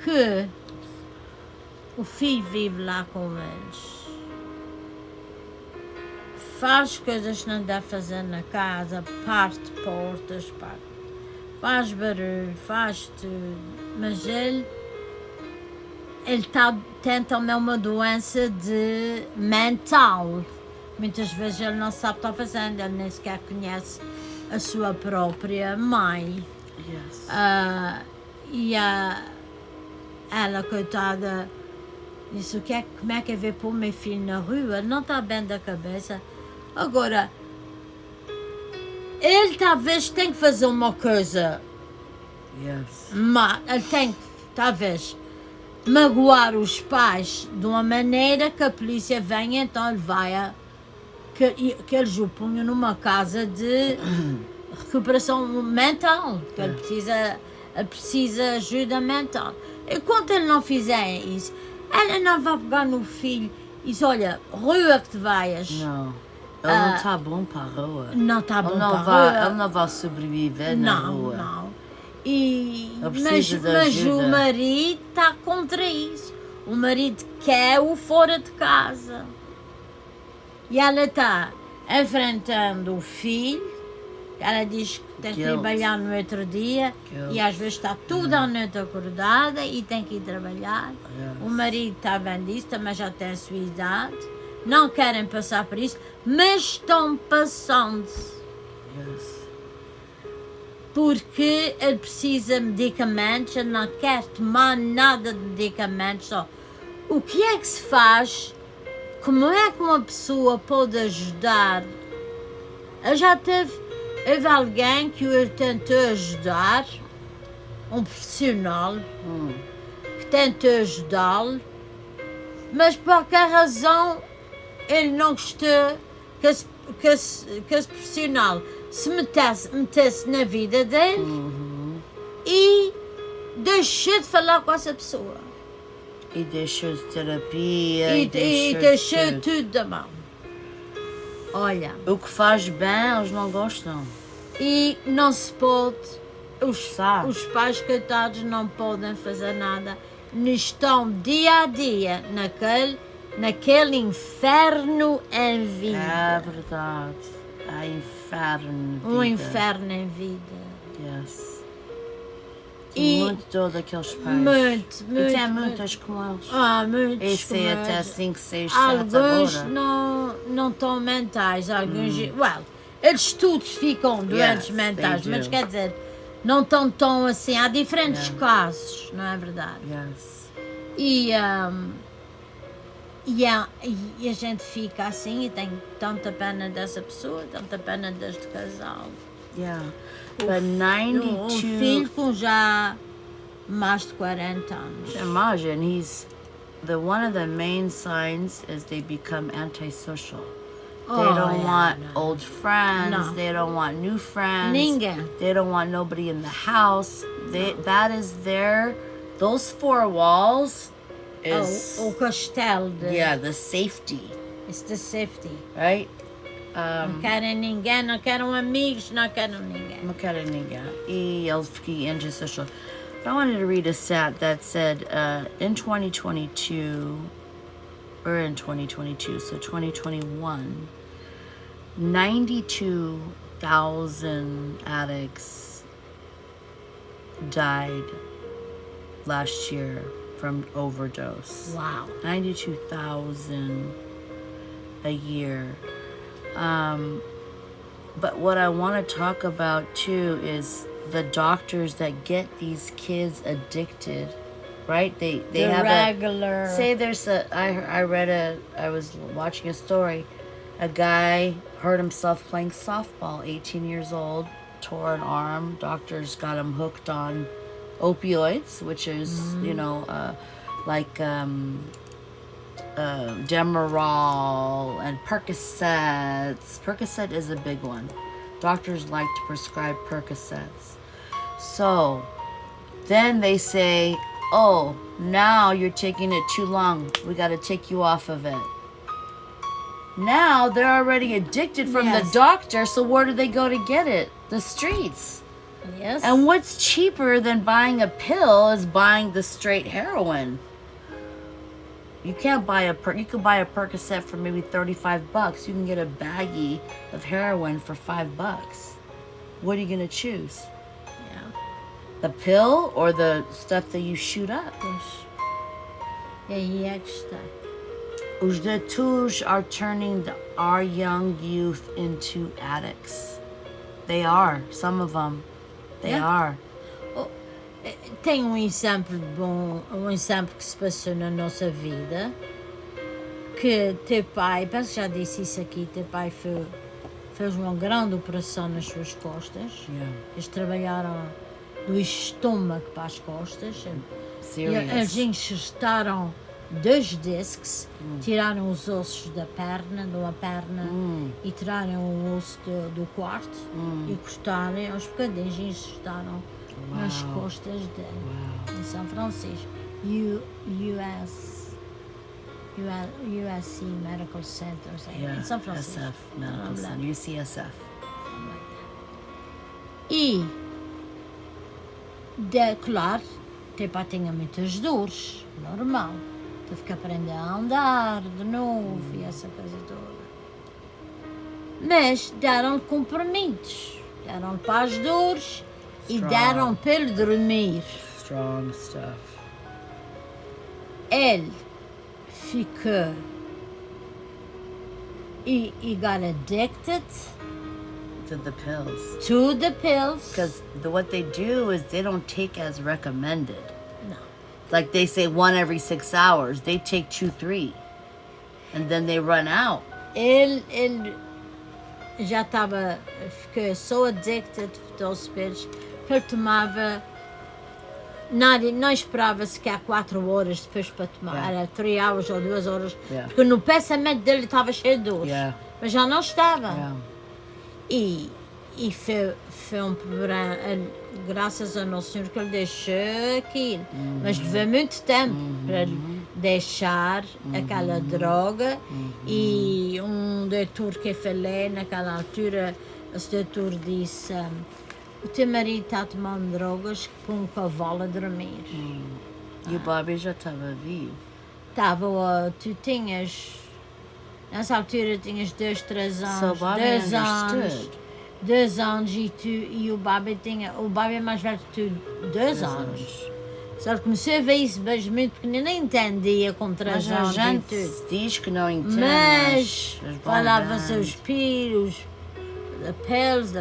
[SPEAKER 3] que o filho vive lá com eles, faz coisas que não deve fazer na casa, parte portas, faz barulho, faz tudo, mas ele tem também uma doença de mental. Muitas vezes ele não sabe o que está fazendo, ele nem sequer conhece a sua própria mãe.
[SPEAKER 2] Yes.
[SPEAKER 3] E ela, coitada, disse, como é que eu vou pôr meu filho na rua? Não está bem da cabeça. Agora, ele talvez tem que fazer uma coisa,
[SPEAKER 2] Yes.
[SPEAKER 3] mas ele tem que, talvez, magoar os pais de uma maneira que a polícia venha, então ele vai que eles o punham numa casa de recuperação mental, que ele precisa ajuda mental. Enquanto ele não fizer isso, ela não vai pegar no filho e diz, olha, rua que te vais.
[SPEAKER 2] Não. Ele não está bom para a rua.
[SPEAKER 3] Não está bom
[SPEAKER 2] Ele
[SPEAKER 3] para
[SPEAKER 2] não
[SPEAKER 3] a
[SPEAKER 2] vai,
[SPEAKER 3] rua.
[SPEAKER 2] ele não vai sobreviver na rua.
[SPEAKER 3] Não.
[SPEAKER 2] Ele
[SPEAKER 3] mas
[SPEAKER 2] precisa de
[SPEAKER 3] o
[SPEAKER 2] ajuda.
[SPEAKER 3] marido está contra isso. O marido quer-o fora de casa. E ela está enfrentando o filho. Ela diz que tem que
[SPEAKER 2] Guilt.
[SPEAKER 3] trabalhar no outro dia.
[SPEAKER 2] Guilt.
[SPEAKER 3] E às vezes está toda a noite acordada e tem que ir trabalhar.
[SPEAKER 2] Yes.
[SPEAKER 3] O marido está vendo isso, também já tem a sua idade. Não querem passar por isso, mas estão passando.
[SPEAKER 2] Yes.
[SPEAKER 3] Porque ele precisa de medicamentos, ele não quer tomar nada de medicamentos. Só. O que é que se faz? Como é que uma pessoa pode ajudar? Houve alguém que o tentou ajudar, um profissional, que tentou ajudá-lo, mas por qualquer razão ele não gostou que esse profissional se metesse na vida dele e deixou de falar com essa pessoa.
[SPEAKER 2] E deixou de terapia.
[SPEAKER 3] E deixou tudo da mão. Olha.
[SPEAKER 2] O que faz bem, eles não gostam.
[SPEAKER 3] E não se pode. Os pais coitados não podem fazer nada. Estão dia a dia naquele inferno em vida.
[SPEAKER 2] É verdade. É inferno.
[SPEAKER 3] Um inferno em vida.
[SPEAKER 2] Yes.
[SPEAKER 3] E
[SPEAKER 2] muito dor daqueles pais.
[SPEAKER 3] Muito.
[SPEAKER 2] E tem muitas com eles.
[SPEAKER 3] Muitos.
[SPEAKER 2] Esse é até 5, 6, 7
[SPEAKER 3] Alguns
[SPEAKER 2] agora.
[SPEAKER 3] não estão mentais. Alguns. Eles todos ficam doentes mentais, mas quer dizer, não estão tão assim. Há diferentes casos, não é verdade?
[SPEAKER 2] Yes.
[SPEAKER 3] E a gente fica assim e tem tanta pena dessa pessoa, tanta pena deste casal.
[SPEAKER 2] Yeah. But 92.
[SPEAKER 3] Um filho com já mais de 40 anos.
[SPEAKER 2] Imagine, one of the main signs is they become antisocial. They don't want old friends.
[SPEAKER 3] No.
[SPEAKER 2] They don't want new friends.
[SPEAKER 3] Ninguém.
[SPEAKER 2] They don't want nobody in the house. That is those 4 walls is
[SPEAKER 3] O castelo de...
[SPEAKER 2] the safety,
[SPEAKER 3] It's the safety.
[SPEAKER 2] right?
[SPEAKER 3] Não querem ninguém, não querem amigos, não querem ninguém.
[SPEAKER 2] Não quero ninguém. E eles ficam antisocial. But I wanted to read a stat that said in 2022, so 2021, 92,000 addicts died last year from overdose.
[SPEAKER 3] Wow.
[SPEAKER 2] 92,000 a year. But what I want to talk about too is the doctors that get these kids addicted, right? They have
[SPEAKER 3] regular.
[SPEAKER 2] Say there's I was watching a story. A guy hurt himself playing softball, 18 years old, tore an arm. Doctors got him hooked on opioids, which is, Demerol and Percocets. Percocet is a big one. Doctors like to prescribe Percocets. So then they say, oh, now you're taking it too long. We got to take you off of it. Now they're already addicted from the doctor, so where do they go to get it? The streets.
[SPEAKER 3] Yes.
[SPEAKER 2] And what's cheaper than buying a pill is buying the straight heroin. You can't buy you can buy a Percocet for maybe $35. You can get a baggie of heroin for $5. What are you gonna choose?
[SPEAKER 3] Yeah.
[SPEAKER 2] The pill or the stuff that you shoot up?
[SPEAKER 3] Pois. E aí é que está.
[SPEAKER 2] Os detouts are turning our young youth into addicts. They are, some of them. They are.
[SPEAKER 3] Tem um exemplo bom, um exemplo que se passou na nossa vida, que teu pai, penso que já disse isso aqui, teu pai fez uma grande operação nas suas costas.
[SPEAKER 2] Yeah.
[SPEAKER 3] Eles trabalharam do estômago para as costas. Eles enxertaram 2 discs, tiraram os ossos de uma perna, e tiraram o osso do quarto e cortaram aos bocadinhos e enxertaram nas costas dele, em São Francisco. USC Medical Center, em São Francisco.
[SPEAKER 2] SF Medical Center, UCSF.
[SPEAKER 3] E Claro, teu pai tinha muitas dores, normal. Teve que aprender a andar de novo e essa coisa toda. Mas deram-lhe comprimidos, deram-lhe para as dores e
[SPEAKER 2] Strong.
[SPEAKER 3] deram para ele dormir.
[SPEAKER 2] Strong stuff.
[SPEAKER 3] Ele ficou e got addicted
[SPEAKER 2] To the pills.
[SPEAKER 3] to the pills.
[SPEAKER 2] Because what they do is they don't take as recommended.
[SPEAKER 3] No.
[SPEAKER 2] Like they say 1 every 6 hours. They take 2, 3. And then they run out.
[SPEAKER 3] Ele já estava, ficou so addicted aos pills que ele tomava, não esperava sequer 4 horas depois para tomar,
[SPEAKER 2] Yeah.
[SPEAKER 3] era 3 horas ou 2 horas,
[SPEAKER 2] Yeah.
[SPEAKER 3] porque no pensamento dele estava cheio de dores,
[SPEAKER 2] Yeah.
[SPEAKER 3] mas já não estava.
[SPEAKER 2] Yeah.
[SPEAKER 3] E foi um problema, graças ao Nosso Senhor que ele deixou aquilo, mas levou muito tempo para ele deixar aquela droga. E um doutor que eu falei naquela altura, esse doutor disse: o teu marido está tomando drogas que põe um cavalo a dormir.
[SPEAKER 2] E o Bobby já estava vivo.
[SPEAKER 3] Tu tinhas, nessa altura tinhas 2, 3 anos,
[SPEAKER 2] So Bobby
[SPEAKER 3] 2 anos.
[SPEAKER 2] understood.
[SPEAKER 3] 2 anos e o Bobby é mais velho que tu, 2 anos. Só que começou a ver isso mesmo muito pequenino, nem entendia com 3
[SPEAKER 2] Mas a
[SPEAKER 3] anos e
[SPEAKER 2] gente
[SPEAKER 3] tudo.
[SPEAKER 2] diz que não entende.
[SPEAKER 3] Mas
[SPEAKER 2] as
[SPEAKER 3] falava
[SPEAKER 2] bonbons.
[SPEAKER 3] seus pilhos, da pills.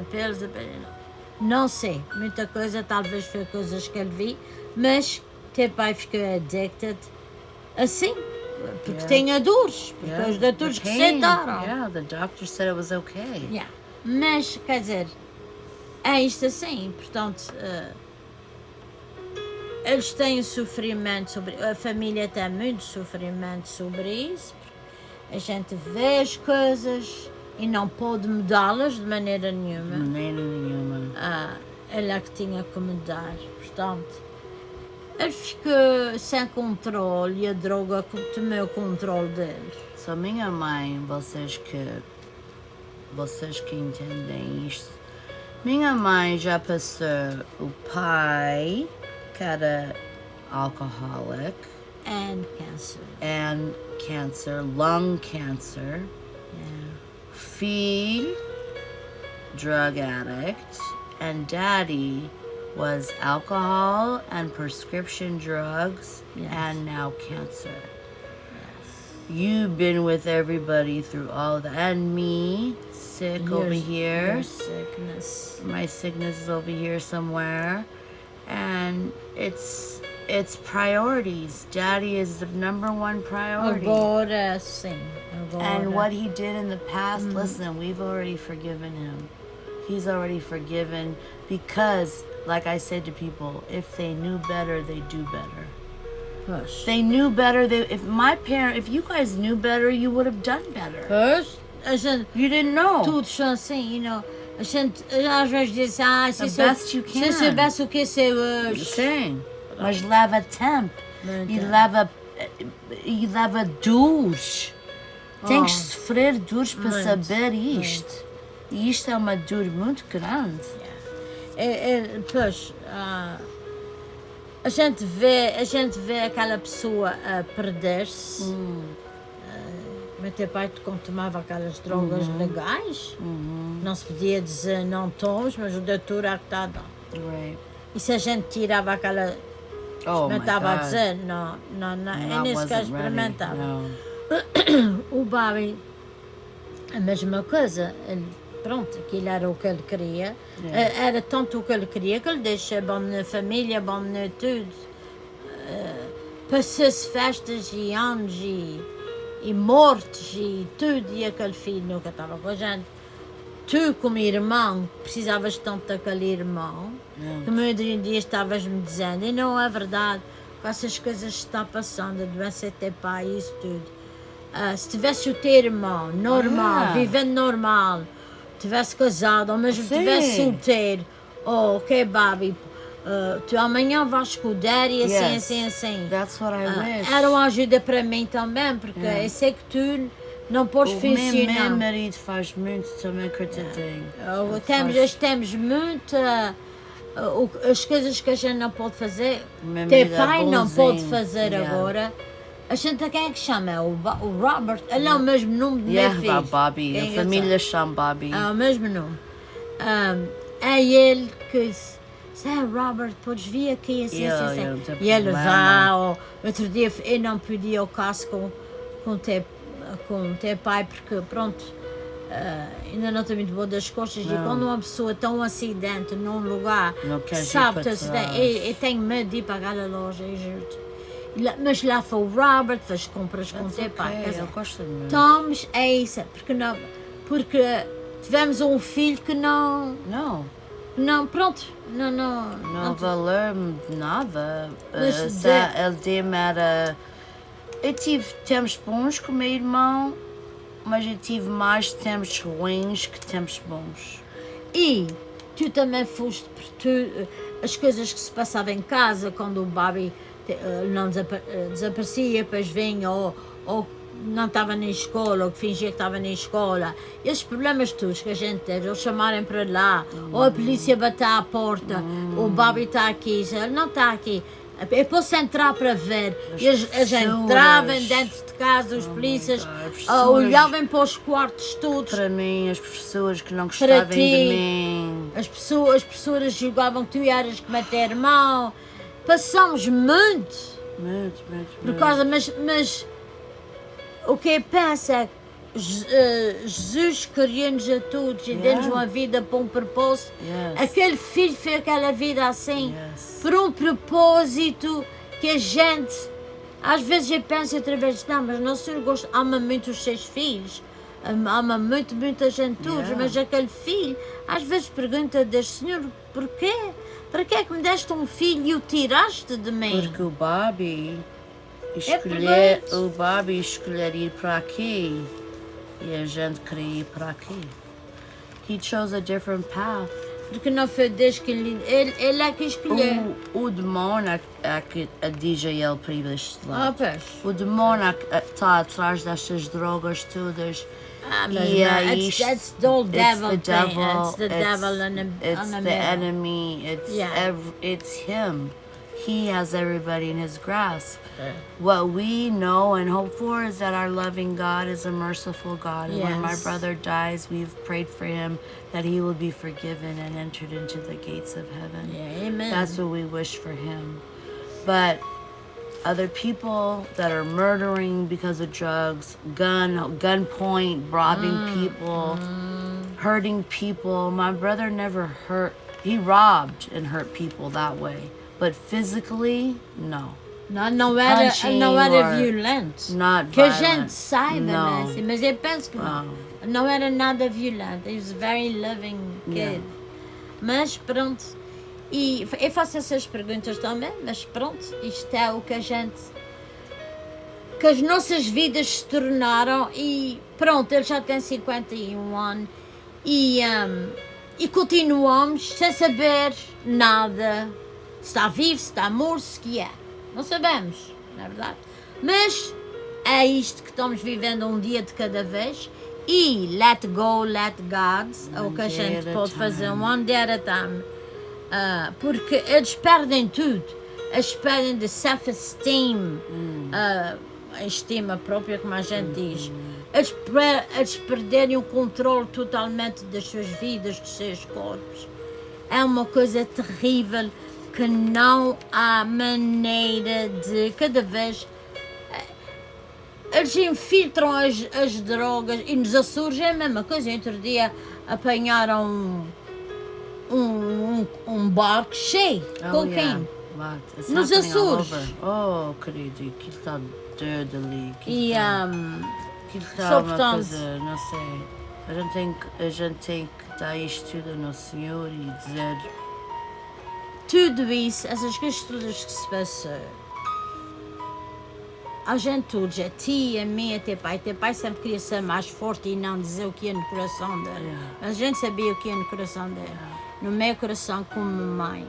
[SPEAKER 3] Não sei, muita coisa, talvez foi coisas que ele vi, mas teu pai ficou addicted assim, porque
[SPEAKER 2] Yeah.
[SPEAKER 3] tinha dores, porque
[SPEAKER 2] Yeah,
[SPEAKER 3] os doutores
[SPEAKER 2] the
[SPEAKER 3] que
[SPEAKER 2] pain.
[SPEAKER 3] sentaram.
[SPEAKER 2] Yeah, the doctor said it was okay.
[SPEAKER 3] Yeah. Mas, quer dizer, é isto assim, portanto, eles têm sofrimento sobre, a família tem muito sofrimento sobre isso, porque a gente vê as coisas e não pode mudá-las de maneira nenhuma.
[SPEAKER 2] Maneira nenhuma.
[SPEAKER 3] Ele é que tinha que mudar, portanto, ele ficou sem controle e a droga tomou o controle dele.
[SPEAKER 2] So, minha mãe, vocês que entendem isto, minha mãe já passou o pai, que era alcoholic,
[SPEAKER 3] And cancer.
[SPEAKER 2] and cancer, lung cancer, filho, drug addict, and daddy was alcohol and prescription drugs,
[SPEAKER 3] Yes.
[SPEAKER 2] and now cancer. You've been with everybody through all of that, and me, sick over here.
[SPEAKER 3] Your sickness.
[SPEAKER 2] My sickness is over here somewhere, and it's priorities. Daddy is the #1 priority.
[SPEAKER 3] Agora sim. Agora.
[SPEAKER 2] And what he did in the past, listen, we've already forgiven him. He's already forgiven because, like I said to people, if they knew better, they do better.
[SPEAKER 3] Pois.
[SPEAKER 2] They knew better. If you guys knew better, you would have done better.
[SPEAKER 3] Pois. A gente,
[SPEAKER 2] You didn't know.
[SPEAKER 3] tudo são assim, you know. A gente às vezes diz, se
[SPEAKER 2] The best you
[SPEAKER 3] se
[SPEAKER 2] can.
[SPEAKER 3] eu soubesse o que sei hoje.
[SPEAKER 2] Sim. Mas leva tempo.
[SPEAKER 3] Muito
[SPEAKER 2] E
[SPEAKER 3] tempo.
[SPEAKER 2] leva dores. Tem que
[SPEAKER 3] Oh.
[SPEAKER 2] sofrer dores para
[SPEAKER 3] Muito,
[SPEAKER 2] saber isto. E isto é uma dor muito grande.
[SPEAKER 3] Pois, a gente vê aquela pessoa a perder-se. Meu teu pai tomava aquelas drogas legais, não se podia dizer não tomes, mas o doutor é que está a dar.
[SPEAKER 2] Right.
[SPEAKER 3] E se a gente tirava aquela,
[SPEAKER 2] Oh my
[SPEAKER 3] experimentava a
[SPEAKER 2] God.
[SPEAKER 3] dizer, não, eu nem sequer
[SPEAKER 2] wasn't ready.
[SPEAKER 3] experimentava.
[SPEAKER 2] No.
[SPEAKER 3] O Bobby, a mesma coisa, pronto, aquilo era o que ele queria, era tanto o que ele queria que ele deixou, abandonou a família, abandonou tudo, passou-se festas e anos e mortes e tudo, e aquele filho nunca estava com a gente. Tu, como irmão, precisavas tanto daquele irmão, que no dia estavas-me dizendo, e não é verdade, com essas coisas que está passando, a doença de teu pai, isso tudo. Se tivesse o teu irmão, normal, vivendo normal, tivesse casado, ou mesmo
[SPEAKER 2] Sim.
[SPEAKER 3] tivesse solteiro, ok, Bobby, tu amanhã vais com o daddy, assim, assim.
[SPEAKER 2] That's what I wish.
[SPEAKER 3] Era uma ajuda para mim também, porque eu sei que tu não podes
[SPEAKER 2] O meu
[SPEAKER 3] funcionar.
[SPEAKER 2] marido faz muito também coitadinho.
[SPEAKER 3] Temos muito as coisas que a gente não pode fazer,
[SPEAKER 2] Mesmo
[SPEAKER 3] teu
[SPEAKER 2] vida
[SPEAKER 3] pai não
[SPEAKER 2] bonzinho.
[SPEAKER 3] pode fazer
[SPEAKER 2] Yeah.
[SPEAKER 3] agora. A gente quem é que chama? É o Robert. Ele é o mesmo nome do meu filho.
[SPEAKER 2] Bobby.
[SPEAKER 3] É
[SPEAKER 2] A
[SPEAKER 3] engraçado.
[SPEAKER 2] família chama Bobby.
[SPEAKER 3] É o mesmo nome. É ele que diz, Robert, podes vir aqui assim,
[SPEAKER 2] Eu,
[SPEAKER 3] assim,
[SPEAKER 2] eu não
[SPEAKER 3] assim.
[SPEAKER 2] tenho
[SPEAKER 3] E ele
[SPEAKER 2] problema.
[SPEAKER 3] vai, outro dia eu não podia ir ao caso com teu pai, porque pronto, ainda não estou muito boa das costas. E quando uma pessoa tem um acidente num lugar
[SPEAKER 2] Não
[SPEAKER 3] que
[SPEAKER 2] queres ir
[SPEAKER 3] sabe
[SPEAKER 2] para
[SPEAKER 3] que acidente,
[SPEAKER 2] trás.
[SPEAKER 3] eu tenho medo de ir para aquela loja, eu juro-te. Mas lá foi o Robert, fez compras com o teu pai. Quer dizer,
[SPEAKER 2] Eu gosto muito.
[SPEAKER 3] Tomes é isso, porque tivemos um filho que não, pronto,
[SPEAKER 2] Não valeu nada.
[SPEAKER 3] Mas
[SPEAKER 2] Ele deu-me era... Eu tive tempos bons com o meu irmão, mas eu tive mais tempos ruins que tempos bons.
[SPEAKER 3] E tu também foste por as coisas que se passavam em casa, quando o Bobby não desaparecia, depois vinha, ou não estava na escola, ou que fingia que estava na escola. Esses problemas todos que a gente teve, eles chamarem para lá, ou a polícia bater à porta, o Bobby está aqui, ele não está aqui. Eu posso entrar para ver. E a gente entrava dentro de casa, os polícias olhavam para os quartos todos.
[SPEAKER 2] Para mim, as professoras que não gostavam de mim.
[SPEAKER 3] As pessoas julgavam que tu eras como teu irmão. Passamos muito. Por causa, mas o que eu penso é que Jesus criou-nos a todos e deu-nos uma vida para um propósito. Aquele filho fez aquela vida assim, por um propósito que a gente, às vezes eu penso através de, não, mas Nosso Senhor ama muito os seus filhos, ama muito, muita gente todos, mas aquele filho, às vezes pergunta a Deus, Senhor, porquê? Para que é que me deste um filho e o tiraste de mim?
[SPEAKER 2] Porque o Bobby escolher ir para aqui e a gente queria ir para aqui. He chose a different path.
[SPEAKER 3] Porque não foi Deus que ele é que escolheu.
[SPEAKER 2] O demônio é que diz a ele para ir deste lado.
[SPEAKER 3] Pois.
[SPEAKER 2] O demônio está atrás destas drogas todas.
[SPEAKER 3] Mas
[SPEAKER 2] E é
[SPEAKER 3] it's
[SPEAKER 2] isto.
[SPEAKER 3] the whole devil
[SPEAKER 2] It's the
[SPEAKER 3] thing.
[SPEAKER 2] devil.
[SPEAKER 3] It's the devil on
[SPEAKER 2] It's
[SPEAKER 3] a
[SPEAKER 2] the enemy.
[SPEAKER 3] Yeah.
[SPEAKER 2] It's him. He has everybody in his grasp. What we know and hope for is that our loving God is a merciful God. And when my brother dies, we've prayed for him that he will be forgiven and entered into the gates of heaven.
[SPEAKER 3] Yeah, amen.
[SPEAKER 2] That's what we wish for him. But other people that are murdering because of drugs, gunpoint, robbing people, hurting people. My brother never hurt. He robbed and hurt people that way. But physically, no.
[SPEAKER 3] Não era violento.
[SPEAKER 2] Not
[SPEAKER 3] que a
[SPEAKER 2] violent.
[SPEAKER 3] gente saiba,
[SPEAKER 2] No.
[SPEAKER 3] né? Mas eu penso que não era nada violento. He was a very loving kid.
[SPEAKER 2] Yeah.
[SPEAKER 3] Mas pronto, e eu faço essas perguntas também, mas pronto, isto é o que a gente, que as nossas vidas se tornaram. E pronto, ele já tem 51 anos e continuamos sem saber nada, se está vivo, se está morto, se que é. Não sabemos, não é verdade? Mas é isto que estamos vivendo, um dia de cada vez. E let go, let God, é o que a gente pode fazer, one day at a time. Porque eles perdem tudo. Eles perdem de self-esteem, a estima própria, como a gente diz. Eles perderem o controle totalmente das suas vidas, dos seus corpos. É uma coisa terrível que não há maneira de, cada vez, eles infiltram as drogas. E nos Açores é a mesma coisa. Outro dia apanharam um barco cheio de cocaína. Nos Açores.
[SPEAKER 2] Oh, querido, aquilo está doido ali.
[SPEAKER 3] E,
[SPEAKER 2] Aquilo está uma coisa, não sei. A gente tem que dar isto tudo ao Nosso Senhor e dizer...
[SPEAKER 3] Tudo isso, essas coisas todas que se passam, a gente todos, a ti, a mim, a teu pai sempre queria ser mais forte e não dizer o que ia no coração dele. Mas a gente sabia o que ia no coração dele. No meu coração, como mãe,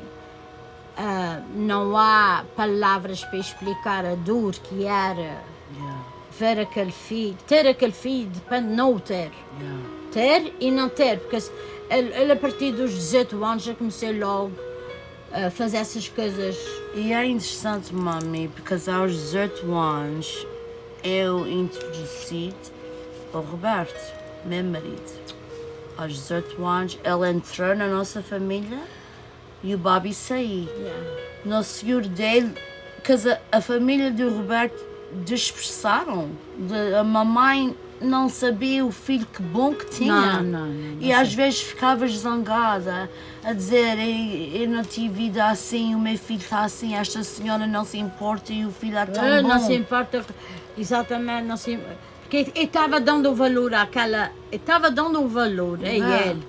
[SPEAKER 3] não há palavras para explicar a dor que era ver aquele filho. Ter aquele filho depende de não o ter. Ter e não ter, porque ele a partir dos 18 anos já começou logo fazer essas coisas.
[SPEAKER 2] E é interessante, mami, porque aos 18 anos eu introduzi o Roberto, meu marido. Aos 18 anos ele entrou na nossa família e o Bobby saiu. No seguro dele, porque a família do Roberto dispersaram. A mamãe não sabia o filho que bom que tinha.
[SPEAKER 3] Não
[SPEAKER 2] E às vezes ficava zangada a dizer, eu não tive vida assim, o meu filho está assim, esta senhora não se importa e o filho é tão bom.
[SPEAKER 3] Não se importa, exatamente, não se importa. Porque eu estava dando valor àquela, eu estava dando um valor a ele.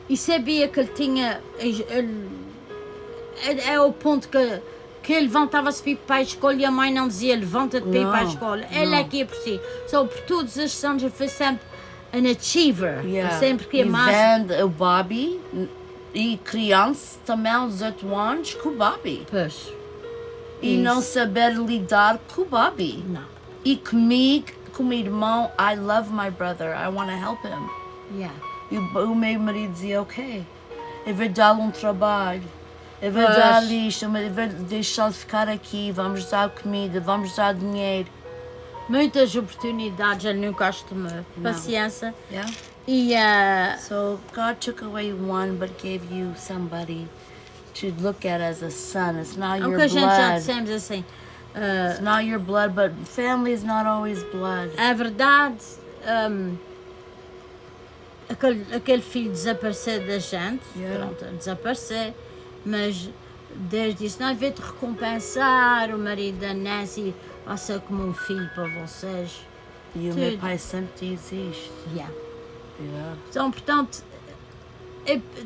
[SPEAKER 3] E sabia que ele tinha, é o ponto que ele levantava-se para a escola e a mãe não dizia levanta-te para ir para a escola. Ele é que ia por si. Por todos estes anos ele foi sempre an achiever. Sempre que mais.
[SPEAKER 2] Vendo o Bobby e criança também aos 18 anos com o Bobby.
[SPEAKER 3] Pois.
[SPEAKER 2] E não saber lidar com o Bobby.
[SPEAKER 3] Não.
[SPEAKER 2] E comigo, com o meu irmão, I love my brother, I want to help him. E o meu marido dizia, ok, eu vou dar-lhe um trabalho. Eu vou dar isto, eu vou deixá-lo ficar aqui, vamos dar comida, vamos dar dinheiro.
[SPEAKER 3] Muitas oportunidades ele nunca as tomou. Paciência. E
[SPEAKER 2] So God took away one but gave you somebody to look at as a son. It's not your
[SPEAKER 3] o que a gente já
[SPEAKER 2] blood.
[SPEAKER 3] dissemos assim.
[SPEAKER 2] It's not your blood, but family is not always blood.
[SPEAKER 3] É verdade, aquele filho desaparecer da gente, pronto, desaparecer, mas Deus disse, não, vai-te recompensar, o marido da Nancy vai ser como um filho para vocês.
[SPEAKER 2] E o meu pai sempre diz isto.
[SPEAKER 3] Então, portanto,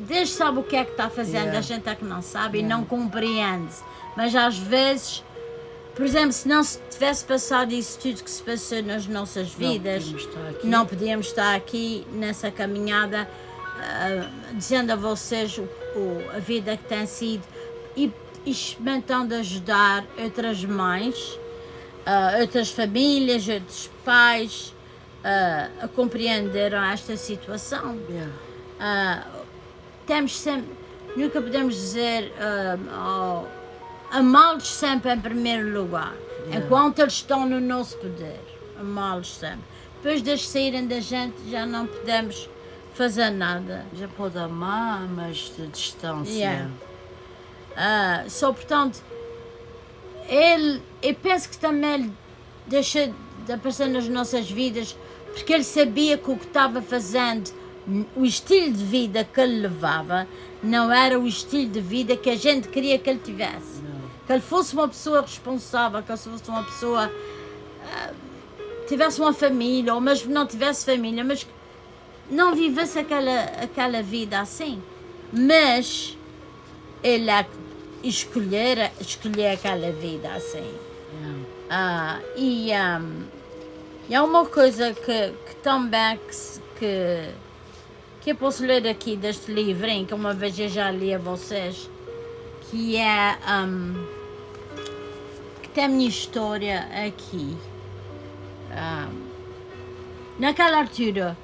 [SPEAKER 3] Deus sabe o que é que está fazendo, a gente é que não sabe e não compreende, mas às vezes, por exemplo, se não se tivesse passado isso tudo que se passou nas nossas vidas, não podíamos estar aqui nessa caminhada dizendo a vocês a vida que tem sido e experimentando ajudar outras mães, outras famílias, outros pais a compreender esta situação. Temos sempre, nunca podemos dizer amá-los sempre em primeiro lugar, enquanto eles estão no nosso poder, amá-los sempre. Depois de eles saírem da gente, já não podemos fazer nada.
[SPEAKER 2] Já pode amar, mas de distância.
[SPEAKER 3] Portanto, eu penso que também deixou de aparecer nas nossas vidas, porque ele sabia que o que estava fazendo, o estilo de vida que ele levava, não era o estilo de vida que a gente queria que ele tivesse. Que ele fosse uma pessoa responsável, que ele fosse uma pessoa tivesse uma família, ou mesmo não tivesse família, mas não vivesse aquela vida assim. Mas ele escolher aquela vida assim. E é uma coisa que também que eu posso ler aqui deste livrinho, que uma vez eu já li a vocês, que é que tem a minha história aqui. Naquela altura,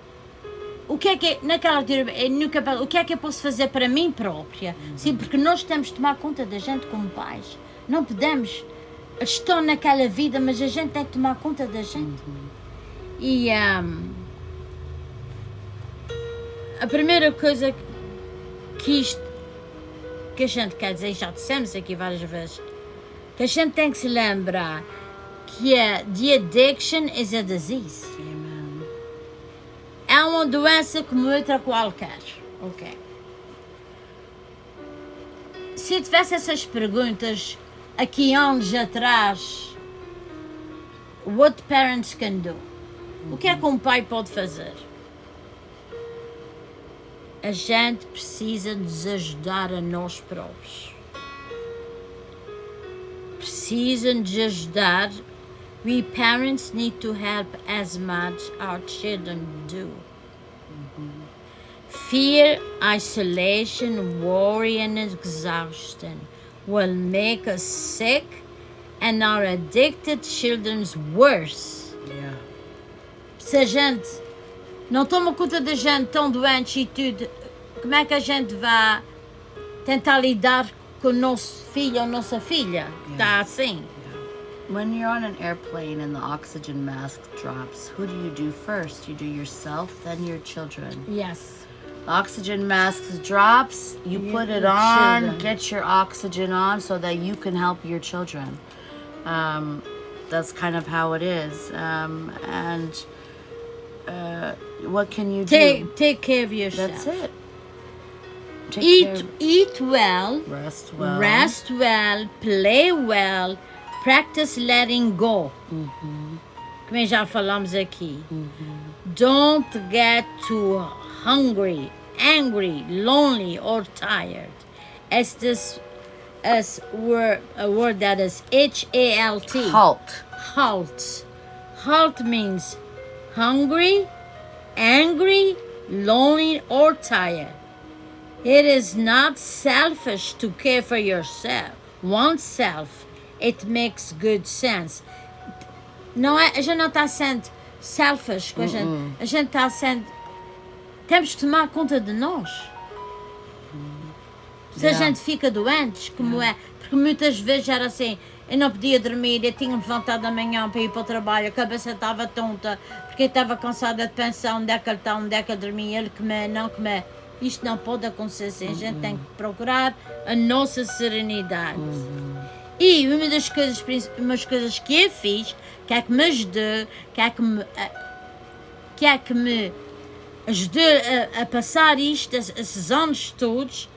[SPEAKER 3] naquela altura eu nunca, o que é que eu posso fazer para mim própria? Sim, porque nós temos de tomar conta da gente como pais. Não podemos. Eles estão naquela vida, mas a gente tem que tomar conta da gente. E a primeira coisa que a gente quer dizer, já dissemos aqui várias vezes, que a gente tem que se lembrar que the addiction is a disease. É uma doença como outra qualquer. Ok. Se eu tivesse essas perguntas aqui anos atrás, what parents can do? O que é que um pai pode fazer? A gente precisa nos ajudar a nós próprios. Precisa nos ajudar. We parents need to help as much our children do. Fear, isolation, worry and exhaustion will make us sick and our addicted children's worse. Se a gente não toma conta da gente tão doente e tudo, como é que a gente vai tentar lidar com o nosso filho ou nossa filha. Está assim.
[SPEAKER 2] When you're on an airplane and the oxygen mask drops, who do you do first? You do yourself, then your children.
[SPEAKER 3] Yes.
[SPEAKER 2] The oxygen mask drops, you put it
[SPEAKER 3] your
[SPEAKER 2] on,
[SPEAKER 3] children.
[SPEAKER 2] get your oxygen on so that you can help your children. That's kind of how it is. And what can you do?
[SPEAKER 3] Take care of yourself.
[SPEAKER 2] That's it. Take care.
[SPEAKER 3] Eat well.
[SPEAKER 2] Rest well.
[SPEAKER 3] Rest well. Play well. Practice letting go. Como já falamos aqui. Don't get too hungry, angry, lonely, or tired. As a word that is HALT.
[SPEAKER 2] Halt.
[SPEAKER 3] Halt. Halt means hungry, angry, lonely, or tired. It is not selfish to care for yourself, oneself. It makes good sense. Não é, a gente não está sendo selfish com a gente. A gente está sendo... Temos que tomar conta de nós. Se a gente fica doente, como é... Porque muitas vezes era assim, eu não podia dormir, eu tinha-me levantado da manhã para ir para o trabalho, a cabeça estava tonta, porque eu estava cansada de pensar onde é que ele está, onde é que ele dormia, ele comer, não comer. Isto não pode acontecer assim, a gente tem que procurar a nossa serenidade. E umas coisas que eu fiz, que é que me ajudou, que é que me ajudou a passar isto, esses anos todos,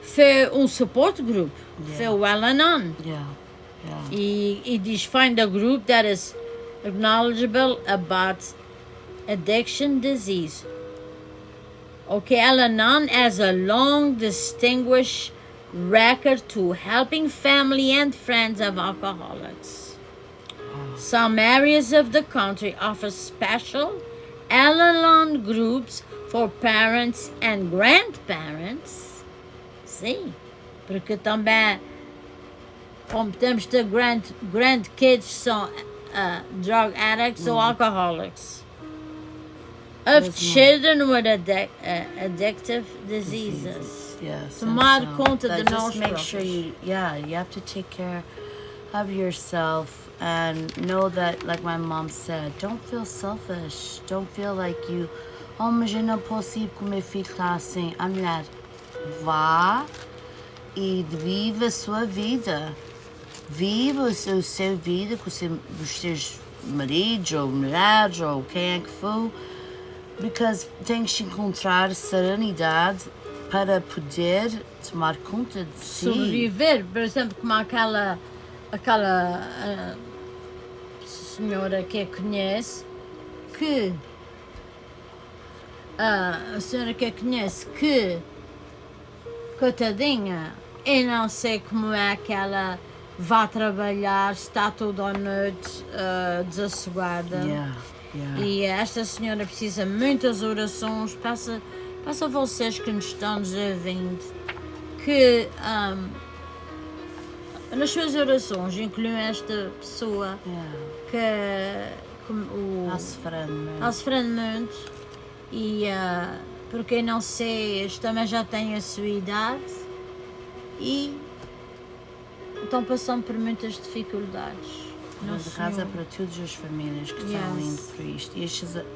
[SPEAKER 3] foi support group, foi o Al-Anon. E diz, find a group that is knowledgeable about addiction disease. Okay, Al-Anon has a long, distinguished record to helping family and friends of alcoholics. Some areas of the country offer special Al-Anon groups for parents and grandparents. Sim, porque também, como temos de grandkids são drug addicts or alcoholics. Of children with addictive diseases.
[SPEAKER 2] Yes.
[SPEAKER 3] Tomar conta de nós
[SPEAKER 2] just make
[SPEAKER 3] próprios.
[SPEAKER 2] sure you have to take care of yourself and know that, like my mom said, don't feel selfish. Don't feel like you, mas eu não posso ir porque o meu filho está assim. A mulher, vá e viva a sua vida. Viva a sua vida com os seus maridos ou mulheres ou quem é que for. Because tens de encontrar serenidade para poder tomar conta de si.
[SPEAKER 3] Sobreviver, por exemplo, como aquela senhora que eu conheço, coitadinha, eu não sei como é que ela vai trabalhar, está toda a noite desassoada. E esta senhora precisa muitas orações. Peço a vocês que nos estão nos ouvindo que nas suas orações incluam esta pessoa
[SPEAKER 2] A
[SPEAKER 3] sofrendo muito. E porque eu não sei, eles também já têm a sua idade e estão passando por muitas dificuldades.
[SPEAKER 2] Mas a casa é para todas as famílias que estão indo por isto.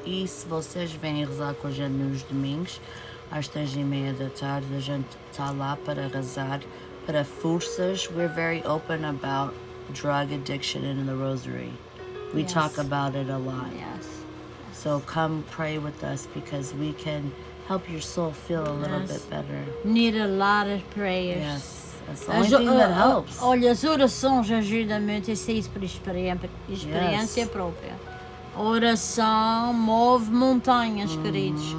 [SPEAKER 2] E se vocês vêm rezar com a gente nos domingos, às 3:30 da tarde, a gente está lá para rezar para forças. We're very open about drug addiction in the rosary. We talk about it a lot. So come pray with us because we can help your soul feel a little bit better.
[SPEAKER 3] Need a lot of prayers.
[SPEAKER 2] Yes. That's the only thing that helps.
[SPEAKER 3] Olha, as orações ajudam muito, eu sei isso por experiência própria. A oração move montanhas, queridos.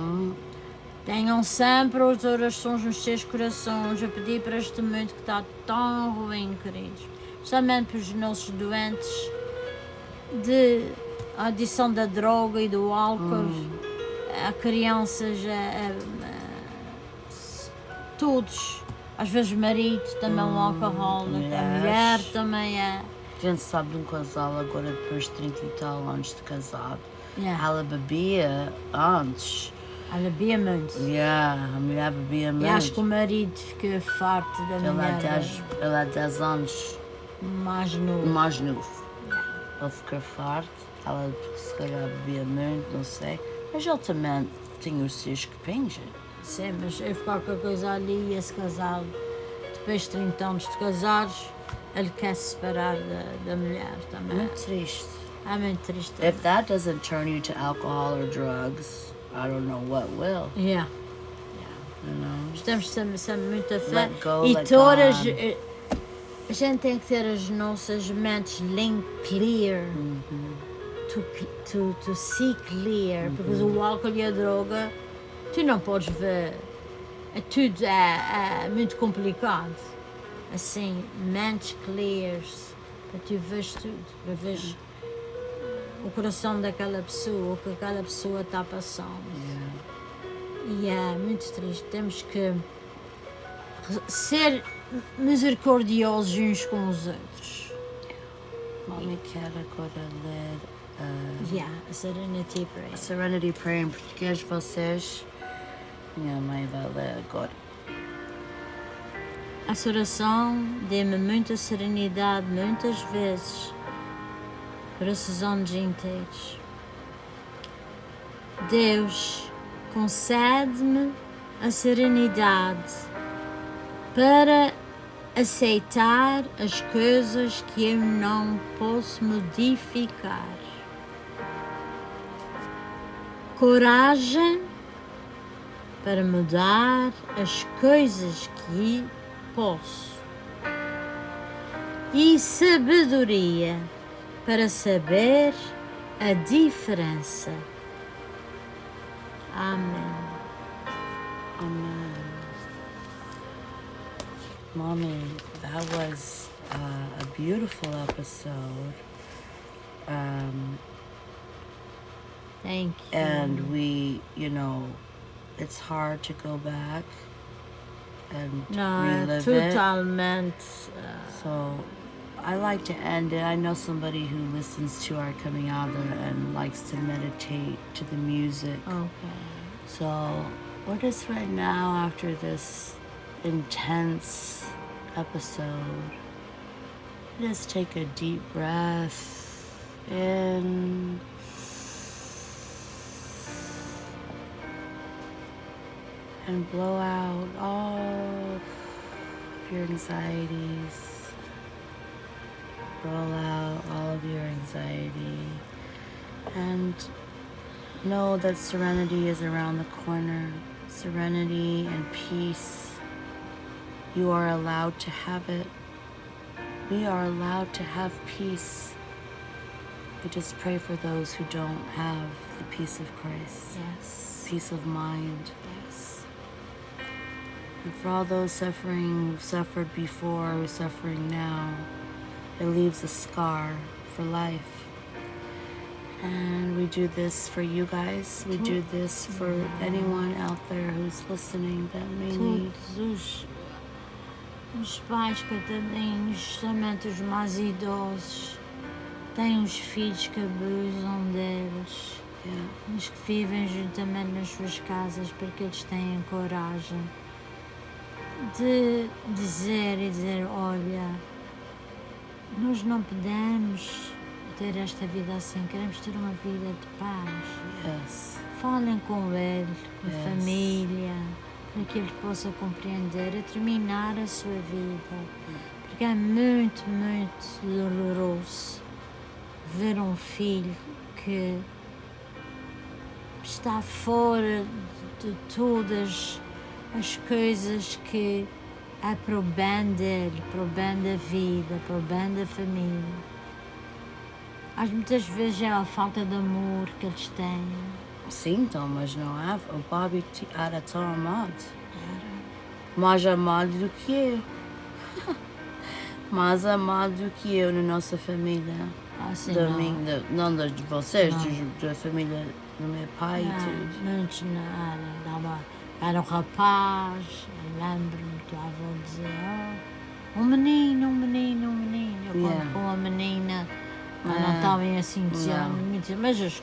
[SPEAKER 3] Tenham sempre as orações nos seus corações, a pedir para este mundo que está tão ruim, queridos. Especialmente para os nossos doentes de adição da droga e do álcool, a crianças, todos. Às vezes o marido também é um alcoólico, a mulher também é.
[SPEAKER 2] A gente sabe de um casal agora depois de 30 e tal anos de casado. Ela bebia antes
[SPEAKER 3] Ela bebia muito.
[SPEAKER 2] A mulher bebia muito.
[SPEAKER 3] E acho que o marido ficou farto da mulher.
[SPEAKER 2] Ela há 10 anos
[SPEAKER 3] Mais novo.
[SPEAKER 2] mais novo. Ele ficou farto, ela se calhar bebia muito, não sei. Mas ele também tinha os seus copinhos.
[SPEAKER 3] Sim, mas houve qualquer coisa ali e esse casal, depois de 30 anos de casados, ele quer se separar da mulher também.
[SPEAKER 2] Muito triste.
[SPEAKER 3] É muito triste.
[SPEAKER 2] If that doesn't turn you to alcohol or drugs, I don't know what will.
[SPEAKER 3] Yeah.
[SPEAKER 2] You know?
[SPEAKER 3] Estamos sempre muito a fé.
[SPEAKER 2] Let go,
[SPEAKER 3] E
[SPEAKER 2] let
[SPEAKER 3] todas.
[SPEAKER 2] God.
[SPEAKER 3] A gente tem que ter as nossas mentes clear. To see clear. Porque o álcool e a droga, tu não podes ver. Tudo é muito complicado. Assim, mentes clears. Para tu veres tudo. Para veres o coração daquela pessoa, o que aquela pessoa está passando. E é muito triste. Temos que ser misericordiosos uns com os outros.
[SPEAKER 2] Mommy quer agora ler
[SPEAKER 3] A Serenity Prayer.
[SPEAKER 2] a Serenity Prayer em português. Vocês, minha mãe vai ler agora. Essa oração dê-me muita serenidade muitas vezes por esses anos inteiros. Deus, concede-me a serenidade para aceitar as coisas que eu não posso modificar. Coragem para mudar as coisas que posso. E sabedoria para saber a diferença. Amém. Amen. Mommy, that was a beautiful episode. Thank you. And we, it's hard to go back and relive it. Totalmente. So I like to end it. I know somebody who listens to our Caminhada and likes to meditate to the music. Okay. So we're just right now after this intense episode. Just take a deep breath in. And blow out all of your anxieties. Roll out all of your anxiety. And know that serenity is around the corner. Serenity and peace. You are allowed to have it. We are allowed to have peace. We just pray for those who don't have the peace of Christ. Yes. Peace of mind. Yes. And for all those suffering who've suffered before, who're suffering now, it leaves a scar for life. And we do this for you guys. We do this for anyone out there who's listening that may need. Os pais coitadinhos, justamente os mais idosos, têm os filhos que abusam deles, mas que vivem juntamente nas suas casas porque eles têm coragem de dizer, olha, nós não podemos ter esta vida assim, queremos ter uma vida de paz. Falem com ele, com a família, para que ele possa compreender e terminar a sua vida. Porque é muito, muito doloroso ver um filho que está fora de todas as coisas que é para o bem dele, para o bem da vida, para o bem da família. Muitas vezes é a falta de amor que eles têm. Sim, então, mas não é. O Bobby era tão amado. Era. Mais amado do que eu. Mais amado do que eu na nossa família. Sim, não de vocês, da família do meu pai e tudo. Não, era um rapaz, eu lembro-me que a avó dizia, um menino. Eu quando com a menina, não estavam assim dizendo, mas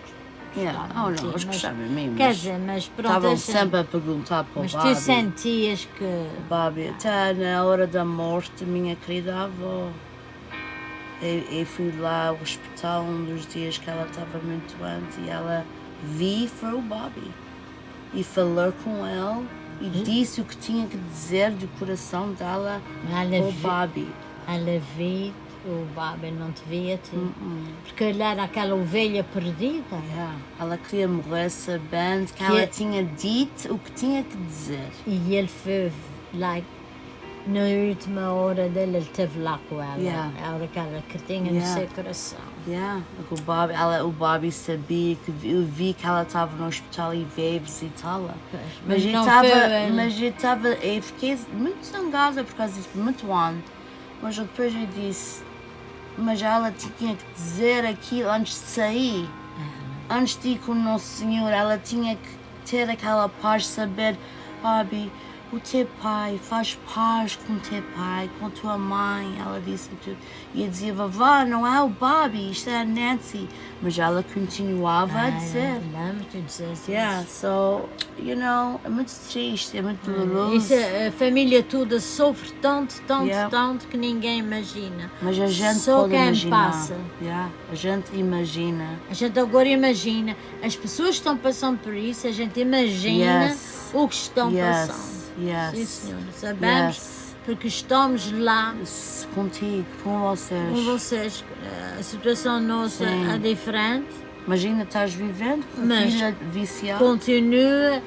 [SPEAKER 2] Yeah. Oh, não, eles gostavam de mim,
[SPEAKER 3] Quer
[SPEAKER 2] mas
[SPEAKER 3] dizer, mas pronto,
[SPEAKER 2] estavam sempre a perguntar para o
[SPEAKER 3] mas
[SPEAKER 2] Bobby.
[SPEAKER 3] tu sentias que...
[SPEAKER 2] Bobby, até na hora da morte, minha querida avó. Eu fui lá ao hospital um dos dias que ela estava muito doente e ela foi o Bobby. E falou com ele e disse o que tinha que dizer do coração dela
[SPEAKER 3] Ela
[SPEAKER 2] para o Bobby.
[SPEAKER 3] Ela vi, o Bobby não te via-te, porque ele era aquela ovelha perdida.
[SPEAKER 2] Yeah. Ela queria morrer sabendo que ela tinha dito o que tinha que dizer.
[SPEAKER 3] E ele foi, na última hora dele, ele esteve lá com ela.
[SPEAKER 2] Yeah.
[SPEAKER 3] A hora que ela que tinha no seu coração.
[SPEAKER 2] Yeah. O Bobby sabia que eu vi que ela estava no hospital e veio visitá-la. Mas eu fiquei muito zangada por causa disso, muito ano. Mas depois eu disse, mas ela tinha que dizer aquilo antes de sair. Antes de ir com o Nosso Senhor, ela tinha que ter aquela paz, saber, Bobby, o teu pai, faz paz com o teu pai, com a tua mãe. Ela disse-me tudo. E eu dizia, vovó, não é o Bobby, isto é a Nancy. Mas ela continuava a dizer.
[SPEAKER 3] Lembro-te de dizer isso.
[SPEAKER 2] Yeah, so, you know, é muito triste, é muito doloroso.
[SPEAKER 3] Isso, a família toda sofre tanto que ninguém imagina.
[SPEAKER 2] Mas a gente
[SPEAKER 3] só
[SPEAKER 2] pode
[SPEAKER 3] quem
[SPEAKER 2] imaginar.
[SPEAKER 3] passa.
[SPEAKER 2] Yeah, a gente imagina.
[SPEAKER 3] A gente agora imagina. As pessoas que estão passando por isso, a gente imagina o que estão passando. Sim, senhora. Sabemos porque estamos lá.
[SPEAKER 2] Contigo, com vocês.
[SPEAKER 3] Com vocês. A situação nossa é diferente.
[SPEAKER 2] Imagina, estás vivendo com a filha viciada.
[SPEAKER 3] Continua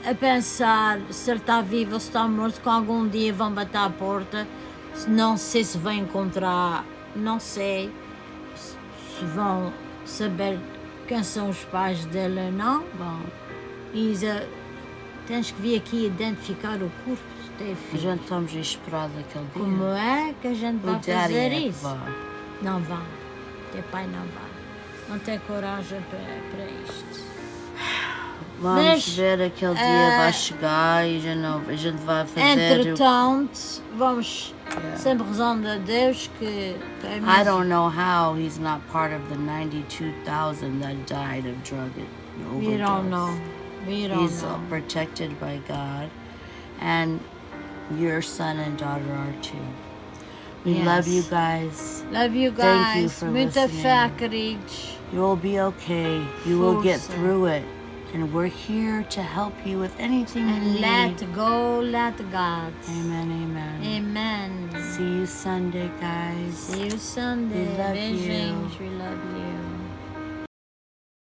[SPEAKER 3] a pensar se ele está vivo ou se está morto, que algum dia vão bater à porta. Não sei se vai encontrar, não sei se vão saber quem são os pais dele ou não.
[SPEAKER 2] Bom,
[SPEAKER 3] Isa, tens que vir aqui identificar o corpo do teu
[SPEAKER 2] a
[SPEAKER 3] filho.
[SPEAKER 2] gente estamos a esperar daquele dia.
[SPEAKER 3] Como é que a gente vai
[SPEAKER 2] Daddy
[SPEAKER 3] fazer
[SPEAKER 2] é que
[SPEAKER 3] isso?
[SPEAKER 2] vai.
[SPEAKER 3] Não vai. Teu pai não vai. Não tem coragem para isto.
[SPEAKER 2] Vamos ver, aquele dia vai chegar e a gente vai fazer.
[SPEAKER 3] Entretanto, vamos sempre rezando a Deus que
[SPEAKER 2] I don't know how he's not part of the 92,000 that died of drug overdose.
[SPEAKER 3] We don't know.
[SPEAKER 2] He's protected by God, and your son and daughter are too. We love you guys.
[SPEAKER 3] Love you guys.
[SPEAKER 2] Thank you for
[SPEAKER 3] Muita
[SPEAKER 2] listening.
[SPEAKER 3] fé, queridos.
[SPEAKER 2] You'll be okay. You will get through it. And we're here to help you with anything you need.
[SPEAKER 3] Let go, let God.
[SPEAKER 2] Amen, amen.
[SPEAKER 3] Amen.
[SPEAKER 2] See you Sunday, guys.
[SPEAKER 3] See you Sunday.
[SPEAKER 2] We love you.
[SPEAKER 3] Beijinhos. We love you.